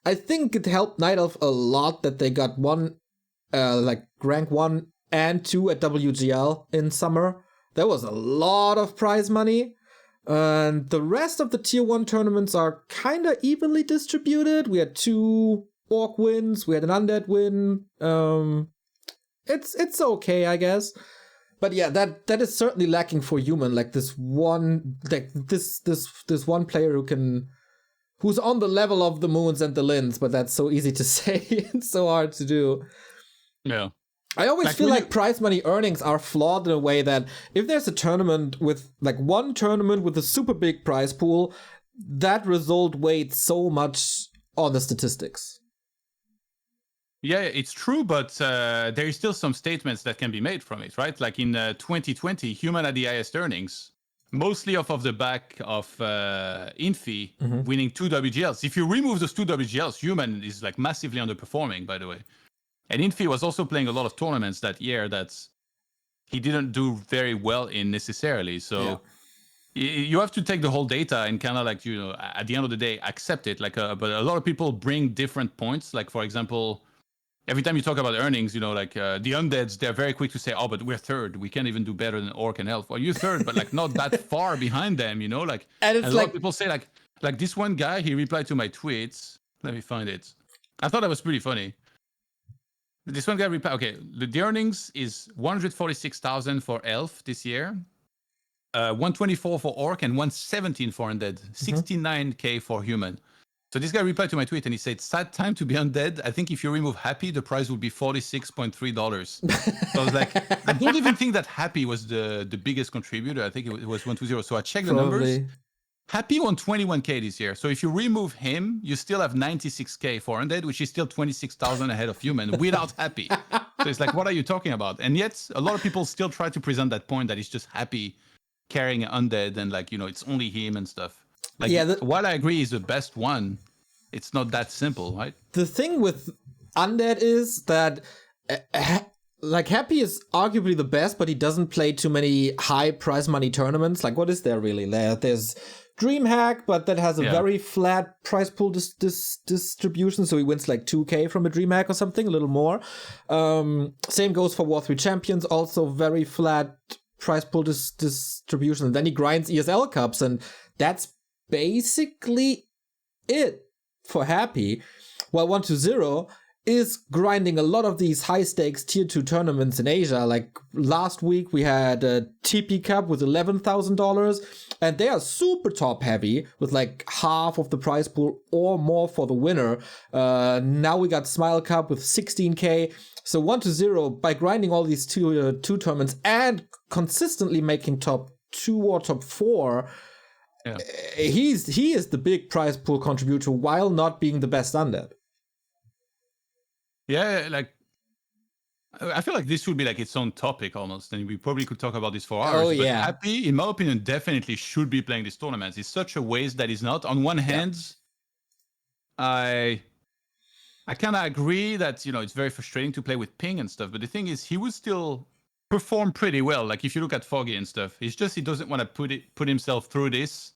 I think it helped Night Elf a lot that they got rank 1 and 2 at WGL in summer. There was a lot of prize money. And the rest of the tier 1 tournaments are kind of evenly distributed. We had 2 Orc wins, we had an Undead win. It's okay, I guess. But yeah, that is certainly lacking for Human. Like this one player who's on the level of the Moons and the Lins, but that's so easy to say. It's so hard to do. Yeah. I always feel like prize money earnings are flawed in a way that if there's a tournament with like one tournament with a super big prize pool, that result weighs so much on the statistics. Yeah, it's true, but there is still some statements that can be made from it, right? Like in 2020, Human had the highest earnings, mostly off of the back of Infi winning 2 WGLs. If you remove those 2 WGLs, Human is like massively underperforming, by the way. And Infi was also playing a lot of tournaments that year that he didn't do very well in necessarily. So you have to take the whole data and kind of like, you know, at the end of the day, accept it. Like, but a lot of people bring different points. Like, for example, every time you talk about earnings, you know, like the Undeads, they're very quick to say, oh, but we're third. We can't even do better than Orc and Elf. Well, you're third, but like not that far behind them, you know? Like, and a lot of people say like this one guy, he replied to my tweets. Let me find it. I thought that was pretty funny. This one got repaid. Okay, the earnings is 146,000 for Elf this year, 124 for Orc, and 117 for Undead. 69K for Human. So this guy replied to my tweet and he said, "Sad time to be undead. I think if you remove Happy, the price would be $46.3. So I was like, I don't even think that Happy was the biggest contributor. I think it was 120. So I checked the numbers. Happy won 21K this year. So if you remove him, you still have 96K for Undead, which is still 26,000 ahead of Human without Happy. So it's like, what are you talking about? And yet a lot of people still try to present that point that it's just Happy carrying Undead and like, it's only him and stuff. Like, while I agree is the best one, it's not that simple, right? The thing with Undead is that, like, Happy is arguably the best, but he doesn't play too many high prize money tournaments. Like, what is there really? There's DreamHack, but that has a very flat prize pool distribution, so he wins like 2K from a DreamHack or something, a little more. Same goes for War 3 Champions, also very flat prize pool distribution. And then he grinds ESL Cups, and that's basically it for Happy. While 120 is grinding a lot of these high stakes tier 2 tournaments in Asia. Like last week we had a TP Cup with $11,000, and they are super top heavy with like half of the prize pool or more for the winner. Now we got Smile Cup with 16K. So 120, by grinding all these two tournaments and consistently making top 2 or top 4, he is the big prize pool contributor while not being the best undead. Yeah, like I feel like this would be like its own topic almost, and we probably could talk about this for hours. Oh yeah, but Happy, in my opinion, definitely should be playing these tournaments. It's such a waste that he's not. On one hand, I kind of agree that it's very frustrating to play with ping and stuff. But the thing is, he would still perform pretty well. Like if you look at Foggy and stuff, it's just he doesn't want to put himself through this.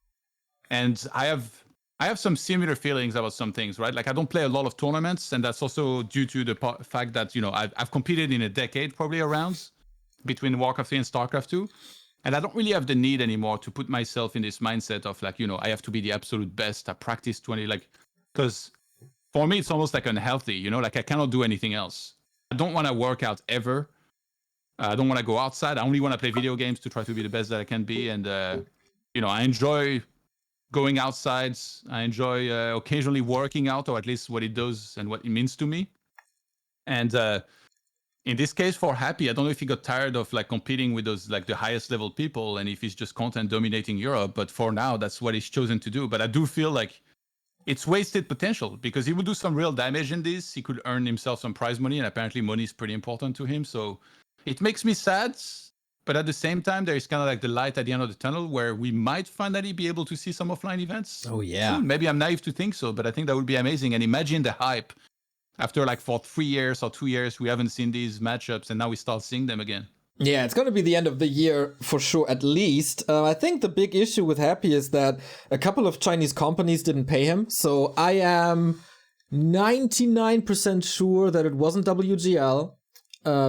And I have some similar feelings about some things, right? Like I don't play a lot of tournaments, and that's also due to the fact that I've competed in a decade probably around between Warcraft 3 and StarCraft 2, and I don't really have the need anymore to put myself in this mindset of like I have to be the absolute best. I practice 20, because for me it's almost like unhealthy, like I cannot do anything else. I don't want to work out ever. I don't want to go outside. I only want to play video games to try to be the best that I can be, and I enjoy going outside. I enjoy occasionally working out, or at least what it does and what it means to me. And in this case for Happy, I don't know if he got tired of like competing with those like the highest level people, and if he's just content dominating Europe. But for now, that's what he's chosen to do. But I do feel like it's wasted potential, because he would do some real damage in this. He could earn himself some prize money, and apparently money is pretty important to him. So it makes me sad. But at the same time, there is kind of like the light at the end of the tunnel where we might finally be able to see some offline events. Oh, yeah. Soon. Maybe I'm naive to think so, but I think that would be amazing. And imagine the hype after like for 3 years or 2 years, we haven't seen these matchups, and now we start seeing them again. Yeah, it's going to be the end of the year for sure, at least. I think the big issue with Happy is that a couple of Chinese companies didn't pay him. So I am 99% sure that it wasn't WGL.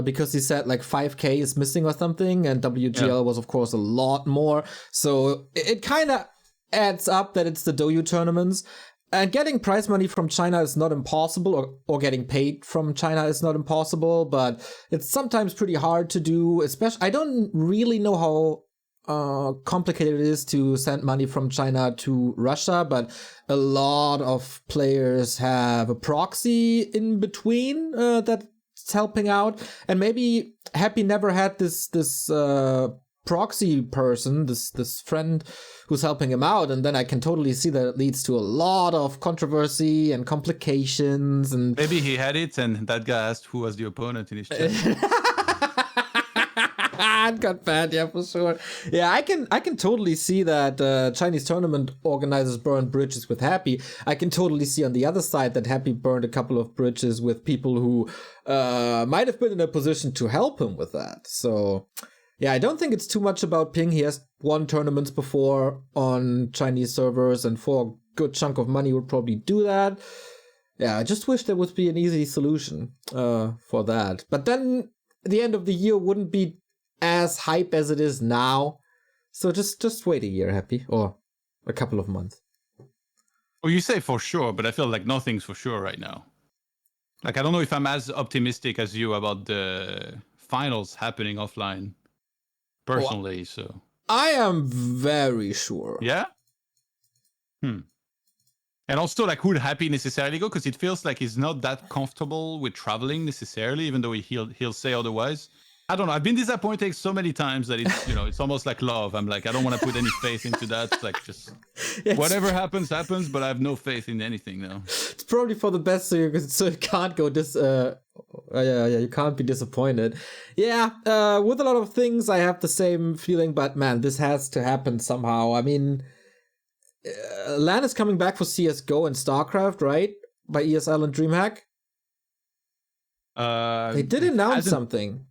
Because he said like 5K is missing or something, and WGL was of course a lot more. So it kind of adds up that it's the Douyu tournaments. And getting prize money from China is not impossible, or getting paid from China is not impossible, but it's sometimes pretty hard to do. Especially, I don't really know how complicated it is to send money from China to Russia, but a lot of players have a proxy in between that's helping out. And maybe Happy never had this proxy person, this friend who's helping him out, and then I can totally see that it leads to a lot of controversy and complications. And maybe he had it, and that guy asked who was the opponent in his chat. It got bad, yeah, for sure. Yeah, I can totally see that Chinese tournament organizers burned bridges with Happy. I can totally see on the other side that Happy burned a couple of bridges with people who might have been in a position to help him with that. So yeah, I don't think it's too much about ping. He has won tournaments before on Chinese servers, and for a good chunk of money would probably do that. Yeah, I just wish there would be an easy solution for that. But then the end of the year wouldn't be as hype as it is now. So just wait a year, Happy, or a couple of months. Well, you say for sure, but I feel like nothing's for sure right now. Like, I don't know if I'm as optimistic as you about the finals happening offline, personally. So I am very sure. yeah. And also, like, would Happy necessarily go? Because it feels like he's not that comfortable with traveling necessarily, even though he'll say otherwise. I don't know. I've been disappointed so many times that it's, you know, it's almost like love. I'm like, I don't want to put any faith into that. Like, just whatever happens, but I have no faith in anything now. It's probably for the best, so you can't go you can't be disappointed. Yeah, with a lot of things, I have the same feeling, but man, this has to happen somehow. I mean, LAN is coming back for CS:GO and StarCraft, right? By ESL and DreamHack. They did announce something.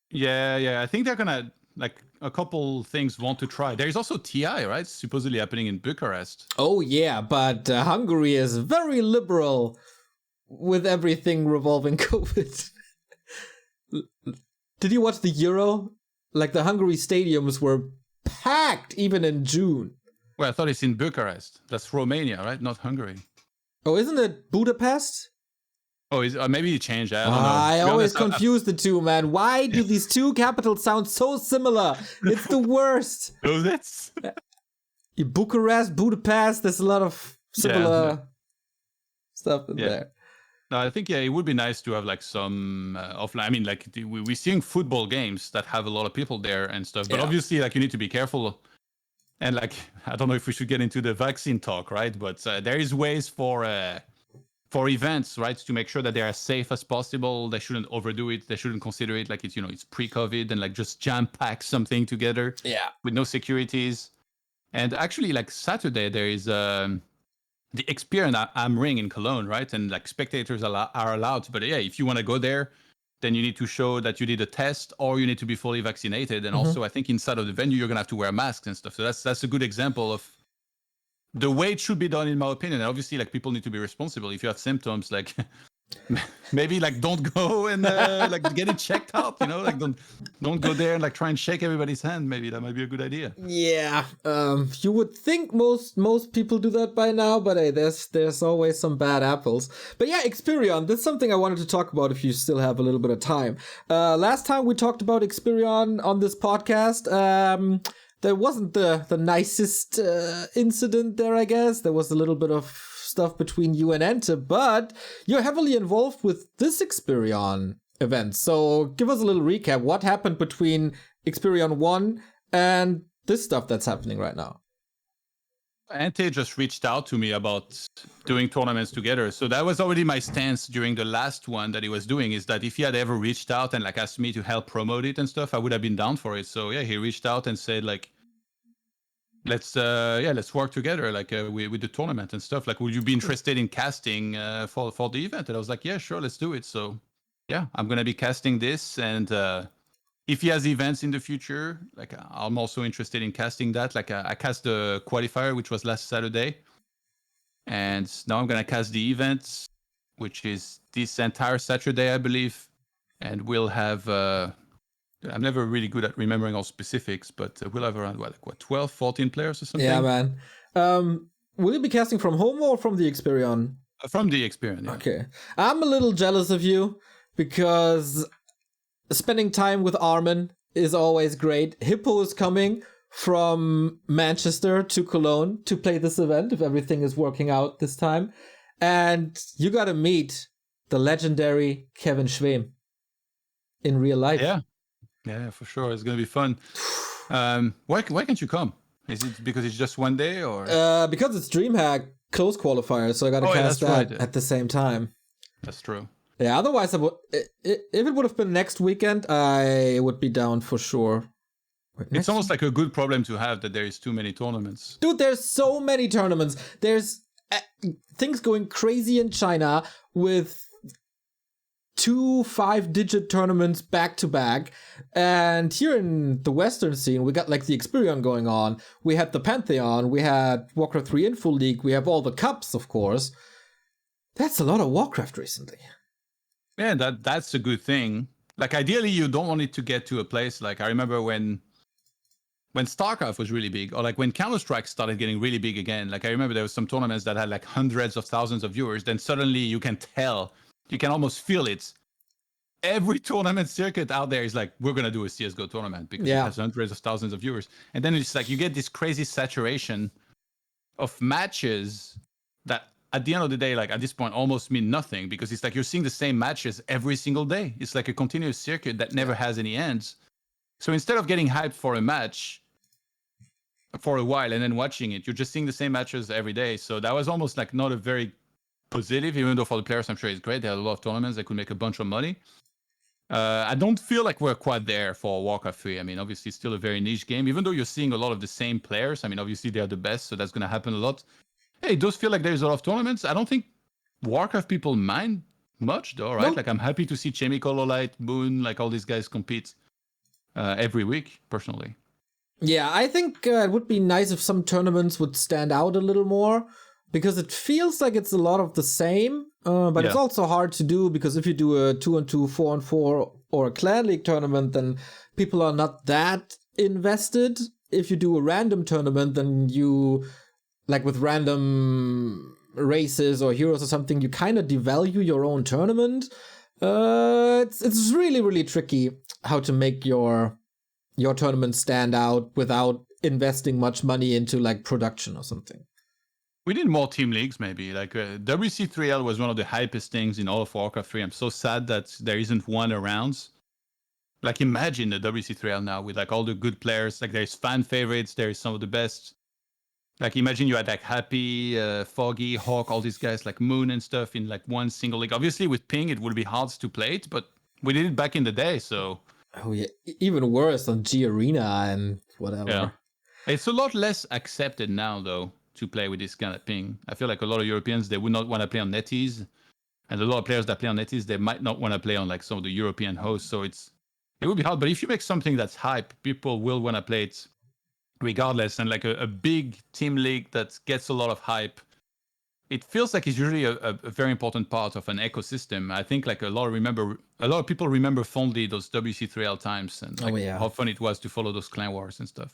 Yeah. I think they're gonna, like, a couple things want to try. There is also TI, right? Supposedly happening in Bucharest. Oh yeah, but Hungary is very liberal with everything revolving COVID. Did you watch the Euro? Like, the Hungary stadiums were packed even in June. Well, I thought it's in Bucharest. That's Romania, right? Not Hungary. Oh, isn't it Budapest? Oh, maybe you changed. I don't know. I always confuse the two, man. Why do these two capitals sound so similar? It's the worst. Oh, that's... Bucharest, Budapest, there's a lot of similar stuff in there. No, I think, it would be nice to have, like, some offline. I mean, like, we're seeing football games that have a lot of people there and stuff. But obviously, like, you need to be careful. And, like, I don't know if we should get into the vaccine talk, right? But there is ways for events, right, to make sure that they are as safe as possible. They shouldn't overdo it. They shouldn't consider it like it's, you know, it's pre-COVID and, like, just jam-pack something together with no securities. And actually, like, Saturday, there is the Experience am Ring in Cologne, right? And, like, spectators are allowed. But yeah, if you want to go there, then you need to show that you did a test or you need to be fully vaccinated. And also, I think inside of the venue, you're going to have to wear masks and stuff. So that's a good example of the way it should be done, in my opinion. And obviously, like, people need to be responsible. If you have symptoms, like, maybe, like, don't go and like, get it checked out, you know, like, don't go there and, like, try and shake everybody's hand. Maybe that might be a good idea. Yeah, you would think most people do that by now, but hey, there's always some bad apples. But yeah, Experion, that's something I wanted to talk about if you still have a little bit of time. Last time we talked about Experion on this podcast, there wasn't the nicest incident there, I guess. There was a little bit of stuff between you and Ente, but you're heavily involved with this Experion event. So give us a little recap. What happened between Experion 1 and this stuff that's happening right now? Ante just reached out to me about doing tournaments together. So that was already my stance during the last one that he was doing, is that if he had ever reached out and, like, asked me to help promote it and stuff, I would have been down for it. So yeah, he reached out and said, like, let's work together, like, with the tournament and stuff. Like, would you be interested in casting for the event? And I was like, yeah, sure, let's do it. So yeah, I'm gonna be casting this, and if he has events in the future, like, I'm also interested in casting that. Like, I cast the qualifier, which was last Saturday, and now I'm gonna cast the events, which is this entire Saturday, I believe, and we'll have. I'm never really good at remembering all specifics, but we'll have around 12, 14 players or something. Yeah, man. Will you be casting from home or from the Experion? From the Experion, yeah. Okay. I'm a little jealous of you because spending time with Armin is always great. Hippo is coming from Manchester to Cologne to play this event, if everything is working out this time. And you gotta meet the legendary Kevin Schwem in real life. Yeah, for sure. It's gonna be fun. Why can't you come? Is it because it's just one day, or? Because it's DreamHack close qualifier, so I gotta cast that at the same time. That's true. Yeah, otherwise if it would have been next weekend, I would be down for sure. It's almost like a good problem to have, that there is too many tournaments. Dude, there's so many tournaments. There's things going crazy in China with 2 5-digit tournaments back to back, and here in the Western scene we got, like, the Experion going on. We had the Pantheon, we had Warcraft 3 Info League, we have all the cups, of course. That's a lot of Warcraft recently. Yeah, that's a good thing. Like, ideally, you don't want it to get to a place, like, I remember when StarCraft was really big, or, like, when Counter-Strike started getting really big again. Like, I remember there was some tournaments that had, like, hundreds of thousands of viewers. Then suddenly you can tell you can almost feel it. Every tournament circuit out there is like, we're going to do a CSGO tournament because it has hundreds of thousands of viewers. And then it's like you get this crazy saturation of matches that at the end of the day, like at this point, almost mean nothing because it's like you're seeing the same matches every single day. It's like a continuous circuit that never has any ends. So instead of getting hyped for a match for a while and then watching it, you're just seeing the same matches every day. So that was almost like not a very positive, even though for the players, I'm sure it's great. They had a lot of tournaments. They could make a bunch of money. I don't feel like we're quite there for Warcraft 3. I mean, obviously, it's still a very niche game, even though you're seeing a lot of the same players. I mean, obviously, they're the best, so that's going to happen a lot. Hey, it does feel like there's a lot of tournaments. I don't think Warcraft people mind much, though, right? Nope. Like, I'm happy to see Chemical, Light, Moon, like all these guys compete every week, personally. Yeah, I think it would be nice if some tournaments would stand out a little more, because it feels like it's a lot of the same. But it's also hard to do because if you do a 2-on-2, 4-on-4, or a Clan League tournament, then people are not that invested. If you do a random tournament, then you, like with random races or heroes or something, you kind of devalue your own tournament. It's really, really tricky how to make your tournament stand out without investing much money into like production or something. We need more team leagues, maybe. Like WC3L was one of the hypest things in all of Warcraft 3. I'm so sad that there isn't one around. Like, imagine the WC3L now with like all the good players. Like, there's fan favorites. There's some of the best. Like, imagine you had like Happy, Foggy, Hawk, all these guys like Moon and stuff in like one single league. Obviously, with ping, it would be hard to play it, but we did it back in the day, so. Oh yeah, even worse on G Arena and whatever. Yeah, it's a lot less accepted now, though, to play with this kind of ping. I feel like a lot of Europeans, they would not want to play on NetEase. And a lot of players that play on NetEase, they might not want to play on like some of the European hosts. So it would be hard. But if you make something that's hype, people will want to play it regardless. And like a big team league that gets a lot of hype, it feels like it's usually a very important part of an ecosystem. I think like a lot of people remember fondly those WC3L times and like how fun it was to follow those clan wars and stuff.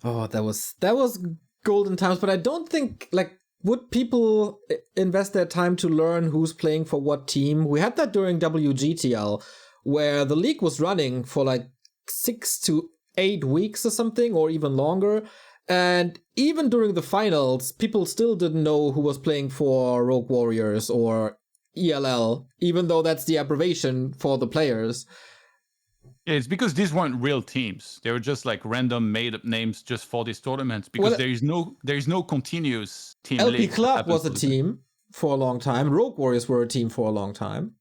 Oh, that was golden times, but I don't think, like, would people invest their time to learn who's playing for what team? We had that during WGTL, where the league was running for like 6 to 8 weeks or something, or even longer. And even during the finals, people still didn't know who was playing for Rogue Warriors or ELL, even though that's the abbreviation for the players. Yeah, it's because these weren't real teams. They were just like random made-up names just for these tournaments. Because there is no continuous team. LP Club was a team for a long time. Rogue Warriors were a team for a long time.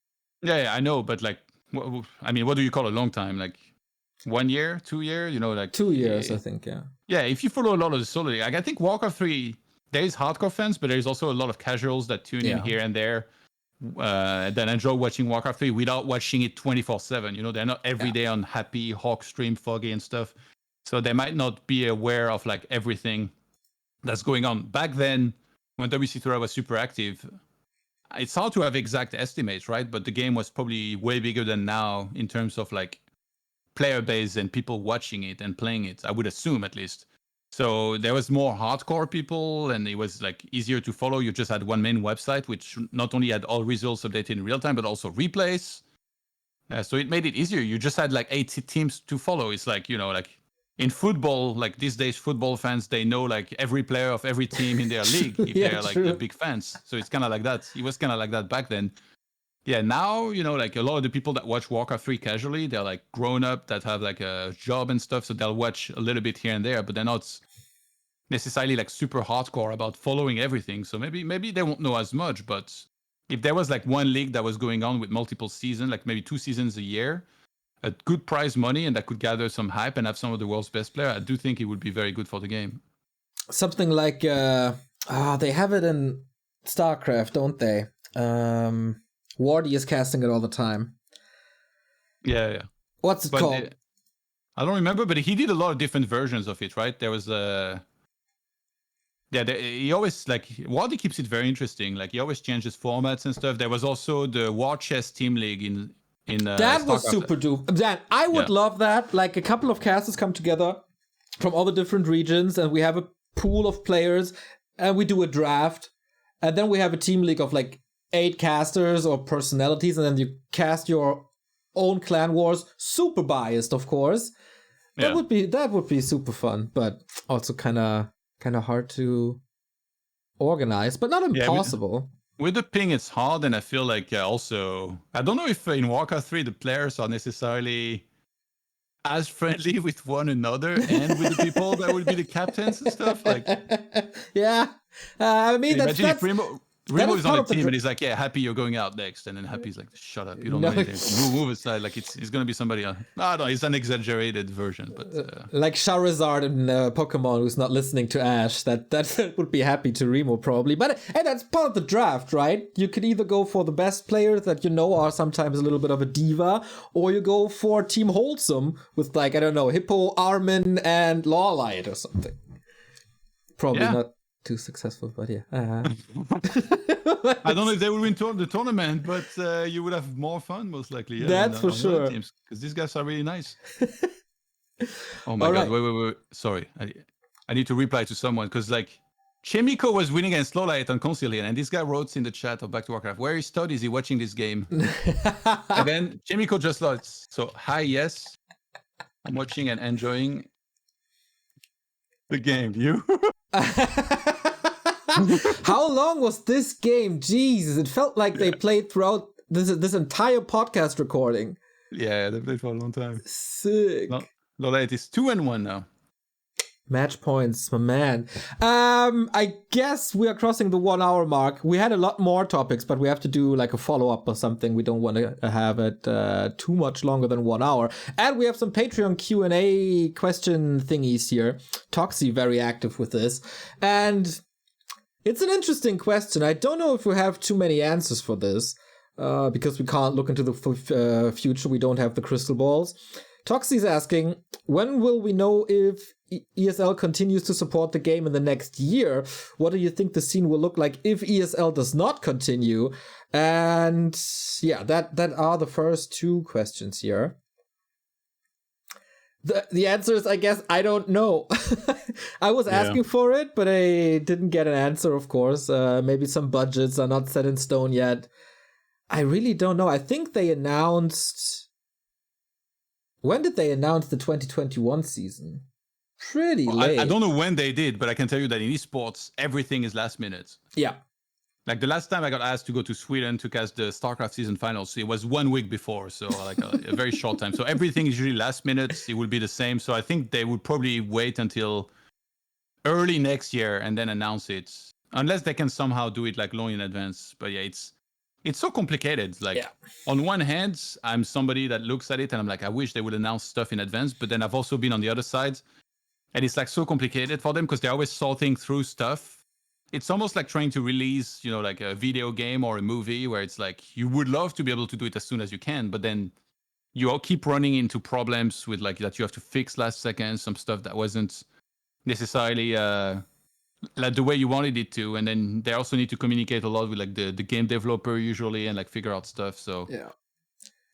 Yeah, I know, but like, I mean, what do you call a long time? Like 1 year, 2 years? You know, like 2 years, I think. Yeah. Yeah, if you follow a lot of the solo, like I think Warcraft 3, there is hardcore fans, but there's also a lot of casuals that tune in here and there. That enjoy watching Warcraft 3 without watching it 24/7. You know, they're not every day on Happy, Hawk, Stream, Foggy and stuff. So they might not be aware of like everything that's going on. Back then, when WC3 was super active, it's hard to have exact estimates, right? But the game was probably way bigger than now in terms of like player base and people watching it and playing it, I would assume at least. So there was more hardcore people and it was like easier to follow. You just had one main website, which not only had all results updated in real time, but also replays. So it made it easier. You just had like 8 teams to follow. It's like, you know, like in football, like these days, football fans, they know like every player of every team in their league if they're like the big fans. So it's kind of like that. It was kind of like that back then. Yeah, now, you know, like a lot of the people that watch Warcraft 3 casually, they're like grown up that have like a job and stuff. So they'll watch a little bit here and there, but they're not necessarily like super hardcore about following everything. So maybe they won't know as much. But if there was like one league that was going on with multiple seasons, like maybe 2 seasons a year, a good prize money and that could gather some hype and have some of the world's best players, I do think it would be very good for the game. Something like, they have it in StarCraft, don't they? Wardy is casting it all the time. Yeah. What's it called? I don't remember, but he did a lot of different versions of it, right? There was he always, like, Wardy keeps it very interesting. Like, he always changes formats and stuff. There was also the War Chess Team League in that was super dope. That I would love that. Like, a couple of casters come together from all the different regions, and we have a pool of players, and we do a draft, and then we have a team league of like 8 casters or personalities, and then you cast your own clan wars, super biased, of course. That would be super fun, but also kind of hard to organize, but not impossible. With the ping, it's hard, and I feel like also, I don't know if in Warcraft 3 the players are necessarily as friendly with one another and with the people that will be the captains and stuff. Like, I mean, imagine if Remo is on the team and he's like, yeah, Happy, you're going out next. And then Happy's like, shut up, you don't know anything. Move aside, like it's going to be somebody else. No, it's an exaggerated version. But like Charizard in Pokemon who's not listening to Ash, that would be Happy to Remo probably. But hey, that's part of the draft, right? You could either go for the best players that you know are sometimes a little bit of a diva, or you go for Team Wholesome with, like, I don't know, Hippo, Armin, and Lawlight or something. Probably not too successful, but yeah. I don't know if they will win the tournament, but you would have more fun, most likely. Yeah, that's for sure. Because these guys are really nice. Oh my god! Wait! Sorry, I need to reply to someone because like Chemico was winning against Lowlight on Concilian, and this guy wrote in the chat of Back to Warcraft, "Where is ToD? Is he watching this game?" And then Chemico just lost. So hi, yes, I'm watching and enjoying the game. You. How long was this game? Jesus, it felt like they played throughout this entire podcast recording. Yeah, they played for a long time. Sick. Lowlight is 2-1 now. Match points, my man. I guess we are crossing the 1 hour mark. We had a lot more topics, but we have to do like a follow-up or something. We don't want to have it too much longer than 1 hour. And we have some Patreon Q&A question thingies here. Toxie very active with this. And it's an interesting question. I don't know if we have too many answers for this, because we can't look into the future. We don't have the crystal balls. Toxie's asking, when will we know if ESL continues to support the game in the next year? What do you think the scene will look like if ESL does not continue? And yeah, that are the first 2 questions here. The answer is, I guess, I don't know. I was asking for it, but I didn't get an answer, of course. Maybe some budgets are not set in stone yet. I really don't know. I think they announced... When did they announce the 2021 season? Pretty late. I don't know when they did, but I can tell you that in esports, everything is last minute. Yeah. Like the last time I got asked to go to Sweden to cast the StarCraft season finals, it was 1 week before, so like a very short time. So everything is usually last minute. It will be the same. So I think they would probably wait until early next year and then announce it, unless they can somehow do it like long in advance. But yeah, it's so complicated. Like on one hand, I'm somebody that looks at it and I'm like, I wish they would announce stuff in advance. But then I've also been on the other side, and it's like so complicated for them because they're always sorting through stuff. It's almost like trying to release, like a video game or a movie where it's like you would love to be able to do it as soon as you can, but then you all keep running into problems with like that you have to fix last second, some stuff that wasn't necessarily like the way you wanted it to, and then they also need to communicate a lot with like the game developer usually and like figure out stuff. So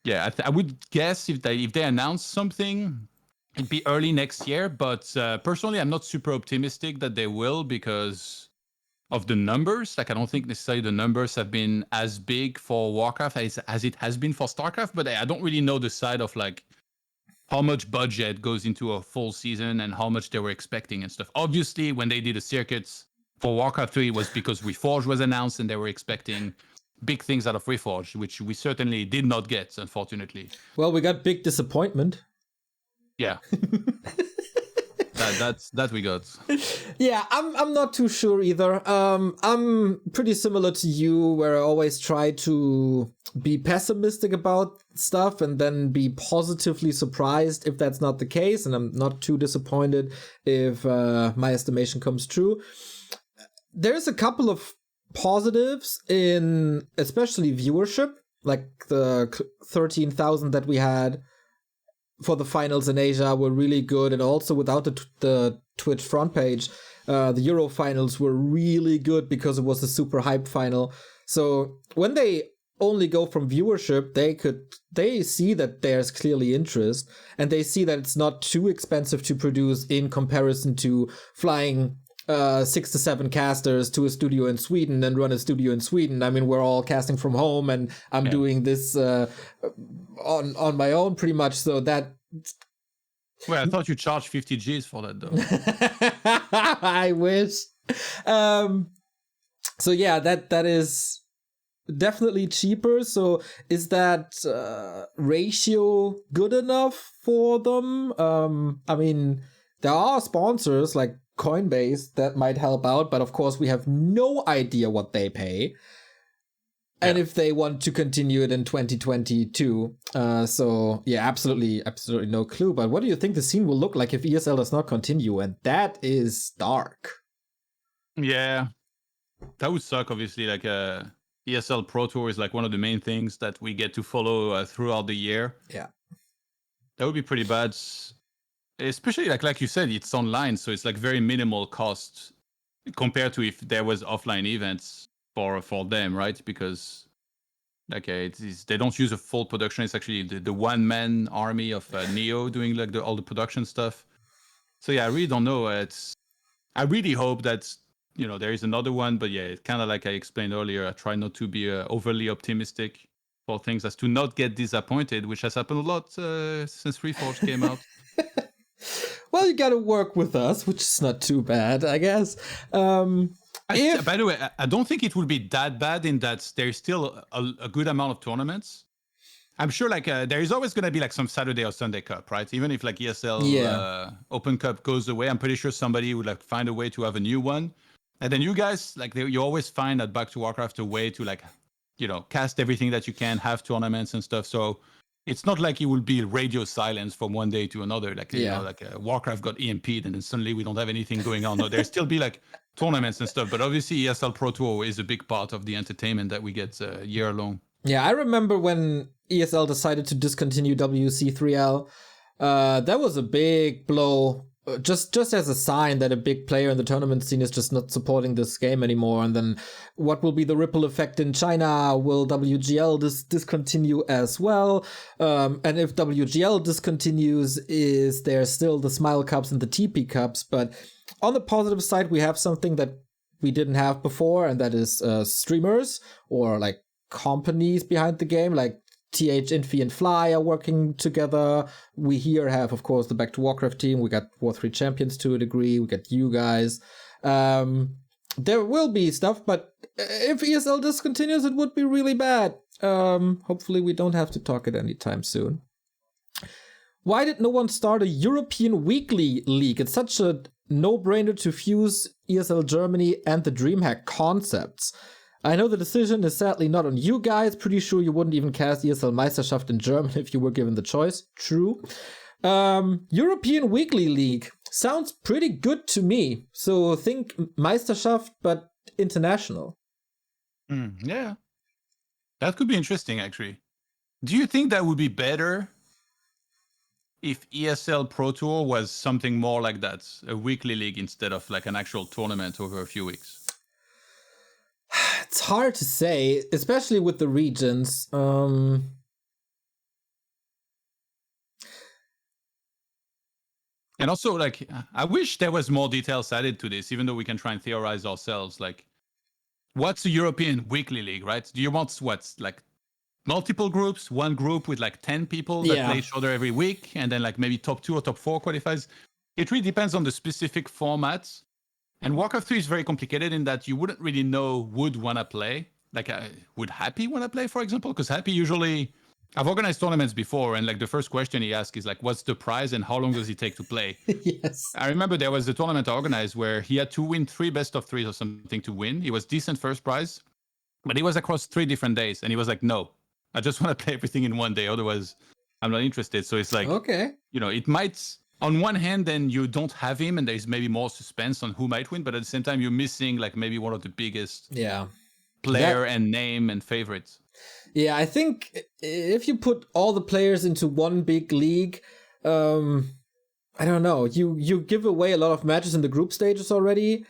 I would guess if they announce something, it'd be early next year. But personally, I'm not super optimistic that they will because of the numbers. Like I don't think necessarily the numbers have been as big for Warcraft as it has been for StarCraft. But I don't really know the side of like how much budget goes into a full season and how much they were expecting and stuff. Obviously, when they did the circuits for Warcraft 3, it was because Reforged was announced and they were expecting big things out of Reforged, which we certainly did not get, unfortunately. Well, we got big disappointment. Yeah. that we got. Yeah, I'm not too sure either. I'm pretty similar to you, where I always try to be pessimistic about stuff and then be positively surprised if that's not the case, and I'm not too disappointed if my estimation comes true. There's a couple of positives in especially viewership, like the 13,000 that we had for the finals in Asia were really good, and also without the Twitch front page, the Euro finals were really good because it was a super hype final. So when they only go from viewership, they see that there's clearly interest, and they see that it's not too expensive to produce in comparison to flying 6 to 7 casters to a studio in Sweden and run a studio in Sweden. I mean, we're all casting from home, and I'm doing this on my own pretty much. So that. Well, I thought you charged 50 Gs for that, though. I wish. So yeah, that is definitely cheaper. So is that ratio good enough for them? I mean, there are sponsors like Coinbase that might help out, but of course we have no idea what they pay and if they want to continue it in 2022. So yeah, absolutely no clue. But what do you think the scene will look like if ESL does not continue? And that is dark. Yeah, that would suck. Obviously, like ESL Pro Tour is like one of the main things that we get to follow throughout the year. Yeah, that would be pretty bad. Especially like you said, it's online, so it's like very minimal cost compared to if there was offline events for them, right? Because like they don't use a full production. It's actually the one-man army of Neo doing like all the production stuff. So yeah, I really don't know. I really hope that there is another one, but yeah, it's kind of like I explained earlier. I try not to be overly optimistic for things as to not get disappointed, which has happened a lot since Reforged came out. Well, you got to work with us, which is not too bad, I guess. By the way, I don't think it will be that bad in that there's still a good amount of tournaments. I'm sure like there is always going to be like some Saturday or Sunday Cup, right? Even if like ESL Open Cup goes away, I'm pretty sure somebody would like find a way to have a new one. And then you guys, like you always find at Back2Warcraft a way to like, cast everything that you can, have tournaments and stuff. So it's not like it will be radio silence from one day to another. Like, Warcraft got EMP'd and then suddenly we don't have anything going on. No, there'll still be like tournaments and stuff. But obviously ESL Pro Tour is a big part of the entertainment that we get year long. Yeah, I remember when ESL decided to discontinue WC3L. That was a big blow. Just as a sign that a big player in the tournament scene is just not supporting this game anymore. And then what will be the ripple effect in China? Will WGL discontinue as well? And if WGL discontinues, is there still the Smile Cups and the TP Cups? But on the positive side, we have something that we didn't have before, and that is streamers or like companies behind the game, like TH, Infi, and Fly are working together. We here have, of course, the Back2Warcraft team. We got War 3 champions to a degree. We got you guys. There will be stuff, but if ESL discontinues, it would be really bad. Hopefully we don't have to talk it anytime soon. Why did no one start a European weekly league? It's such a no-brainer to fuse ESL Germany and the DreamHack concepts. I know the decision is sadly not on you guys. Pretty sure you wouldn't even cast ESL Meisterschaft in German if you were given the choice. True. European Weekly League sounds pretty good to me. So think Meisterschaft, but international. Yeah. That could be interesting, actually. Do you think that would be better if ESL Pro Tour was something more like that? A weekly league instead of like an actual tournament over a few weeks? It's hard to say, especially with the regions. And also, like, I wish there was more details added to this, even though we can try and theorize ourselves. Like, what's a European weekly league, right? Do you want like multiple groups, one group with like 10 people that play each other every week, and then like maybe top 2 or top 4 qualifies? It really depends on the specific formats. And Warcraft 3 is very complicated in that you wouldn't really know would want to play. Like, would Happy want to play, for example? Because Happy usually... I've organized tournaments before, and like the first question he asks is like, what's the prize and how long does it take to play? Yes. I remember there was a tournament I organized where he had to win 3 best of 3s or something to win. It was decent first prize, but it was across 3 different days. And he was like, no, I just want to play everything in one day. Otherwise, I'm not interested. So it's like, okay, it might... On one hand, then you don't have him, and there's maybe more suspense on who might win, but at the same time, you're missing like maybe one of the biggest player and name and favorites. Yeah, I think if you put all the players into one big league, I don't know, you give away a lot of matches in the group stages already,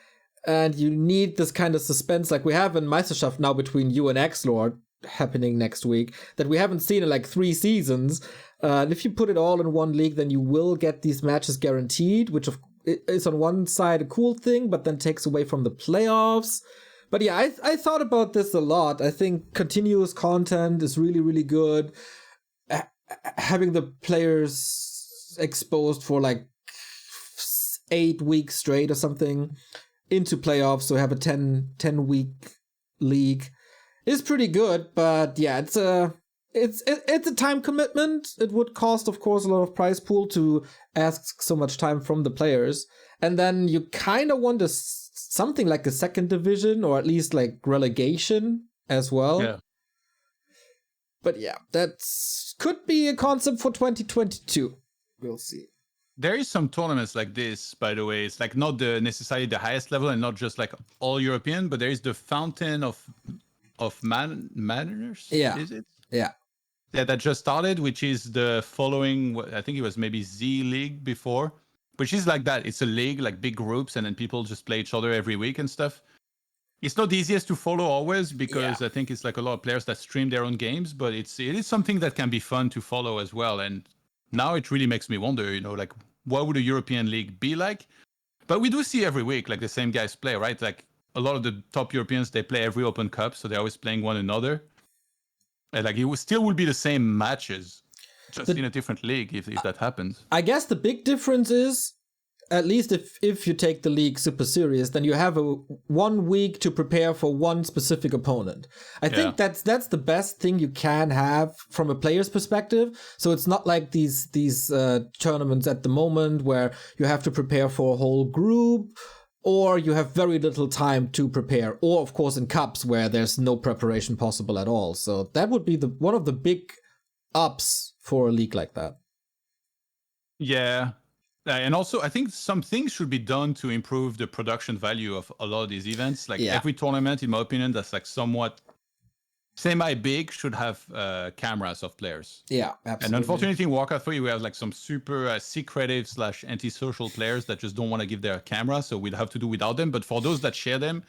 and you need this kind of suspense like we have in Meisterschaft now between you and X-Lord happening next week that we haven't seen in like 3 seasons. And if you put it all in one league, then you will get these matches guaranteed, which is on one side a cool thing, but then takes away from the playoffs. But yeah, I thought about this a lot. I think continuous content is really, really good. Having the players exposed for like 8 weeks straight or something into playoffs, so have a 10 week league is pretty good. But yeah, it's a time commitment. It would cost, of course, a lot of prize pool to ask so much time from the players, and then you kind of want something like a second division or at least like relegation as well. Yeah. But yeah, that could be a concept for 2022. We'll see. There is some tournaments like this, by the way. It's like not necessarily the highest level and not just like all European, but there is the Fountain of Manners. Yeah. Is it? Yeah. Yeah, that just started, which is the following, I think it was maybe Z League before, which is like that. It's a league, like big groups, and then people just play each other every week and stuff. It's not the easiest to follow always because I think it's like a lot of players that stream their own games, but it is something that can be fun to follow as well. And now it really makes me wonder, like what would a European league be like? But we do see every week like the same guys play, right? Like a lot of the top Europeans, they play every Open Cup, so they're always playing one another. And like it still will be the same matches, just in a different league if that happens. I guess the big difference is, at least if you take the league super serious, then you have 1 week to prepare for one specific opponent. I think that's the best thing you can have from a player's perspective. So it's not like these tournaments at the moment where you have to prepare for a whole group, or you have very little time to prepare, or of course in cups where there's no preparation possible at all. So that would be one of the big ups for a league like that. Yeah. And also, I think some things should be done to improve the production value of a lot of these events. Like every tournament, in my opinion, that's like somewhat semi-big should have cameras of players. Yeah, absolutely. And unfortunately, in Warcraft 3, we have like some super secretive / antisocial players that just don't want to give their camera, so we'd have to do without them. But for those that share them,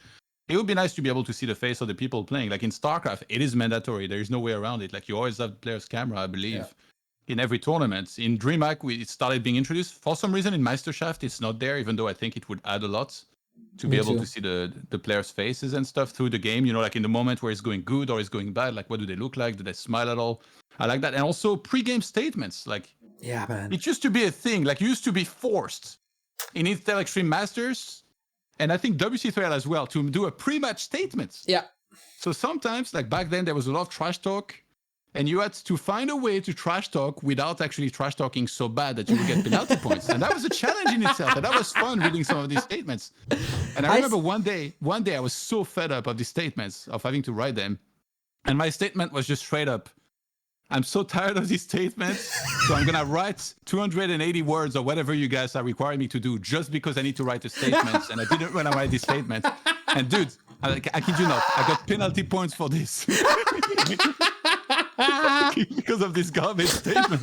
it would be nice to be able to see the face of the people playing. Like in StarCraft, it is mandatory. There is no way around it. Like you always have the player's camera, I believe. Yeah. In every tournament. In DreamHack, it started being introduced. For some reason, in Meisterschaft, it's not there, even though I think it would add a lot to be able to see the players' faces and stuff through the game. Like in the moment where it's going good or it's going bad, like what do they look like? Do they smile at all? I like that. And also pre-game statements. Like, yeah, man. It used to be a thing. Like, it used to be forced in Intel Extreme Masters, and I think WC3L as well, to do a pre-match statement. Yeah. So sometimes, like back then, there was a lot of trash talk. And you had to find a way to trash talk without actually trash talking so bad that you would get penalty points. And that was a challenge in itself. And that was fun reading some of these statements. And I remember one day I was so fed up of these statements, of having to write them. And my statement was just straight up, I'm so tired of these statements, so I'm going to write 280 words or whatever you guys are requiring me to do just because I need to write the statements. And I didn't want to write these statements. And dude, I kid you not, I got penalty points for this. Because of this garbage statement.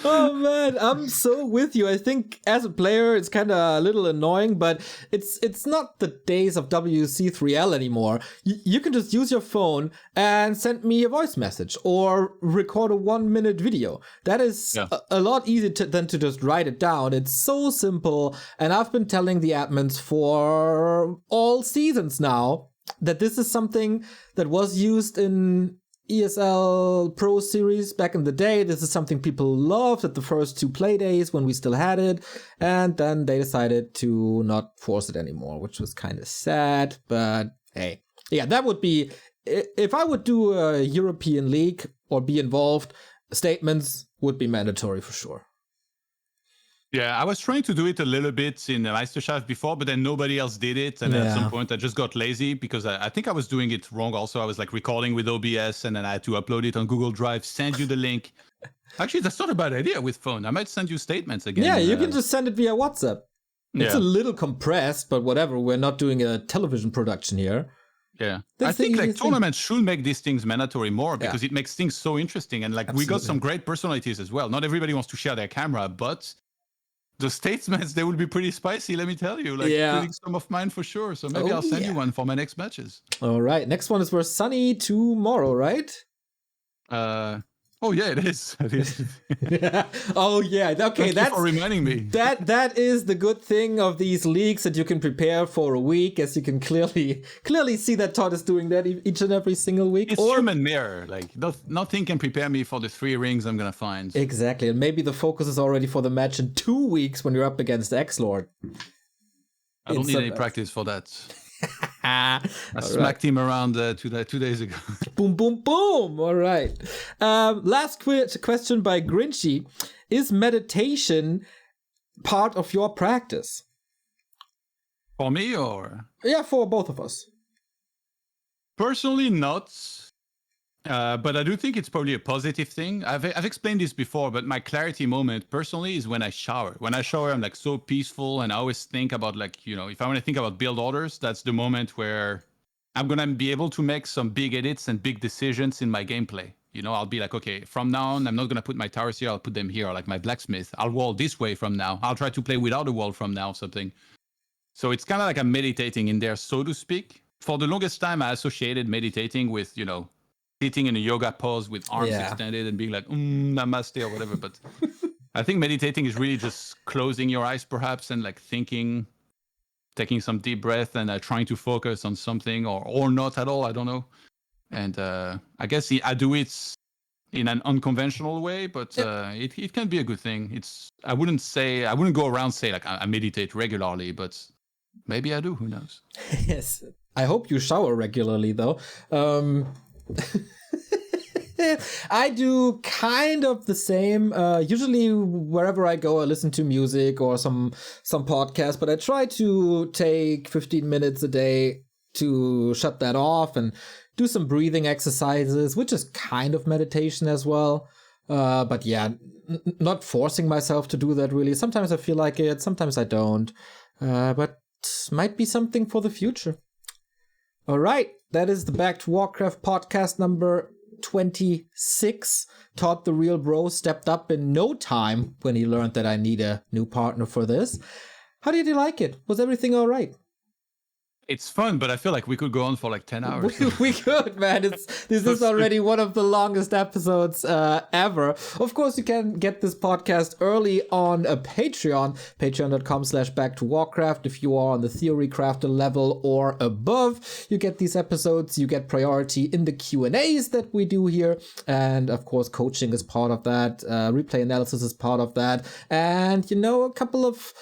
Oh man, I'm so with you. I think as a player it's kind of a little annoying, but it's not the days of WC3L anymore. You can just use your phone and send me a voice message or record a 1-minute video. That is a lot easier than to just write it down. It's so simple, and I've been telling the admins for all seasons now that this is something that was used in ESL Pro Series back in the day. This is something people loved at the first 2 play days when we still had it, and then they decided to not force it anymore, which was kind of sad, but hey. Yeah, that would be, if I would do a European League or be involved, statements would be mandatory for sure. Yeah, I was trying to do it a little bit in Meisterschaft before, but then nobody else did it. And at some point I just got lazy because I think I was doing it wrong also. I was like recording with OBS and then I had to upload it on Google Drive, send you the link. Actually, that's not a bad idea with phone. I might send you statements again. Yeah, you can just send it via WhatsApp. It's a little compressed, but whatever. We're not doing a television production here. Yeah, I think like tournaments should make these things mandatory more because it makes things so interesting. And like we got some great personalities as well. Not everybody wants to share their camera, but the statements, they will be pretty spicy, let me tell you. Like, including some of mine for sure. So maybe I'll send you one for my next matches. All right. Next one is for Sunny tomorrow, right? Oh yeah, it is. It is. Oh yeah. Okay, Thank you for reminding me. That is the good thing of these leaks, that you can prepare for a week, as you can clearly see that ToD is doing that each and every single week. It's human mirror. Like nothing can prepare me for the 3 rings I'm gonna find. Exactly, and maybe the focus is already for the match in 2 weeks when you're up against X-Lord. I don't need any practice for that. I smacked him around 2 days ago. Boom, boom, boom. All right. Last question by Grinchy. Is meditation part of your practice? For me, or? Yeah, for both of us. Personally, not. But I do think it's probably a positive thing. I've explained this before, but my clarity moment personally is when I shower. When I shower, I'm like so peaceful, and I always think about, like, you know, if I want to think about build orders, that's the moment where I'm gonna be able to make some big edits and big decisions in my gameplay. You know, I'll be like, okay, from now on, I'm not gonna put my towers here. I'll put them here, or like my blacksmith. I'll wall this way from now. I'll try to play without a wall from now, something. So it's kind of like I'm meditating in there, so to speak. For the longest time, I associated meditating with, you know, sitting in a yoga pose with arms extended and being like, namaste or whatever. But I think meditating is really just closing your eyes perhaps and like thinking, taking some deep breath and trying to focus on something or not at all. I don't know. And I guess I do it in an unconventional way, but it can be a good thing. I wouldn't go around say like I meditate regularly, but maybe I do. Who knows? Yes. I hope you shower regularly though. I do kind of the same. Usually wherever I go, I listen to music or some podcast, but I try to take 15 minutes a day to shut that off and do some breathing exercises, which is kind of meditation as well. But yeah, not forcing myself to do that really. Sometimes I feel like it, sometimes I don't. But might be something for the future. All right, that is the Back to Warcraft podcast number 26. ToD the Real Bro stepped up in no time when he learned that I need a new partner for this. How did you like it? Was everything all right? It's fun, but I feel like we could go on for like 10 hours. We could, man. This is already one of the longest episodes ever. Of course, you can get this podcast early on Patreon, patreon.com/Back2Warcraft. If you are on the Theory Crafter level or above, you get these episodes. You get priority in the Q&As that we do here. And of course, coaching is part of that. Replay analysis is part of that. And, you know, a couple of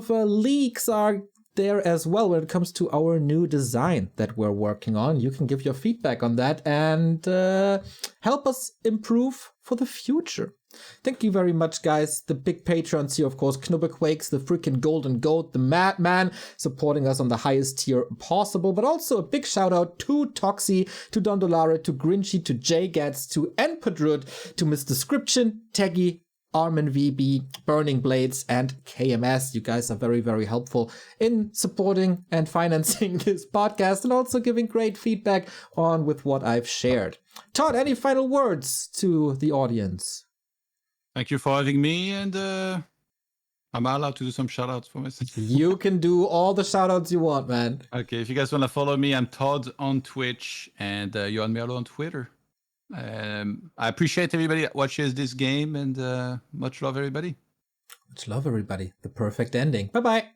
leaks are there as well when it comes to our new design that we're working on. You can give your feedback on that and help us improve for the future. Thank you very much, guys. The big patrons here, of course, Knubbequakes, the freaking Golden Goat, the Madman, supporting us on the highest tier possible. But also a big shout out to Toxie, to Dondolare, to Grinchy, to Jgats, to Npadrud, to Miss Description, Teggy, Armin VB, Burning Blades, and KMS. You guys are very, very helpful in supporting and financing this podcast and also giving great feedback on with what I've shared. ToD, any final words to the audience? Thank you for having me, and am I allowed to do some shoutouts for myself? You can do all the shoutouts you want, man. Okay, if you guys want to follow me, I'm ToD on Twitch and Johan Merlo on Twitter. I appreciate everybody that watches this game, and much love, everybody. Much love, everybody. The perfect ending. Bye-bye.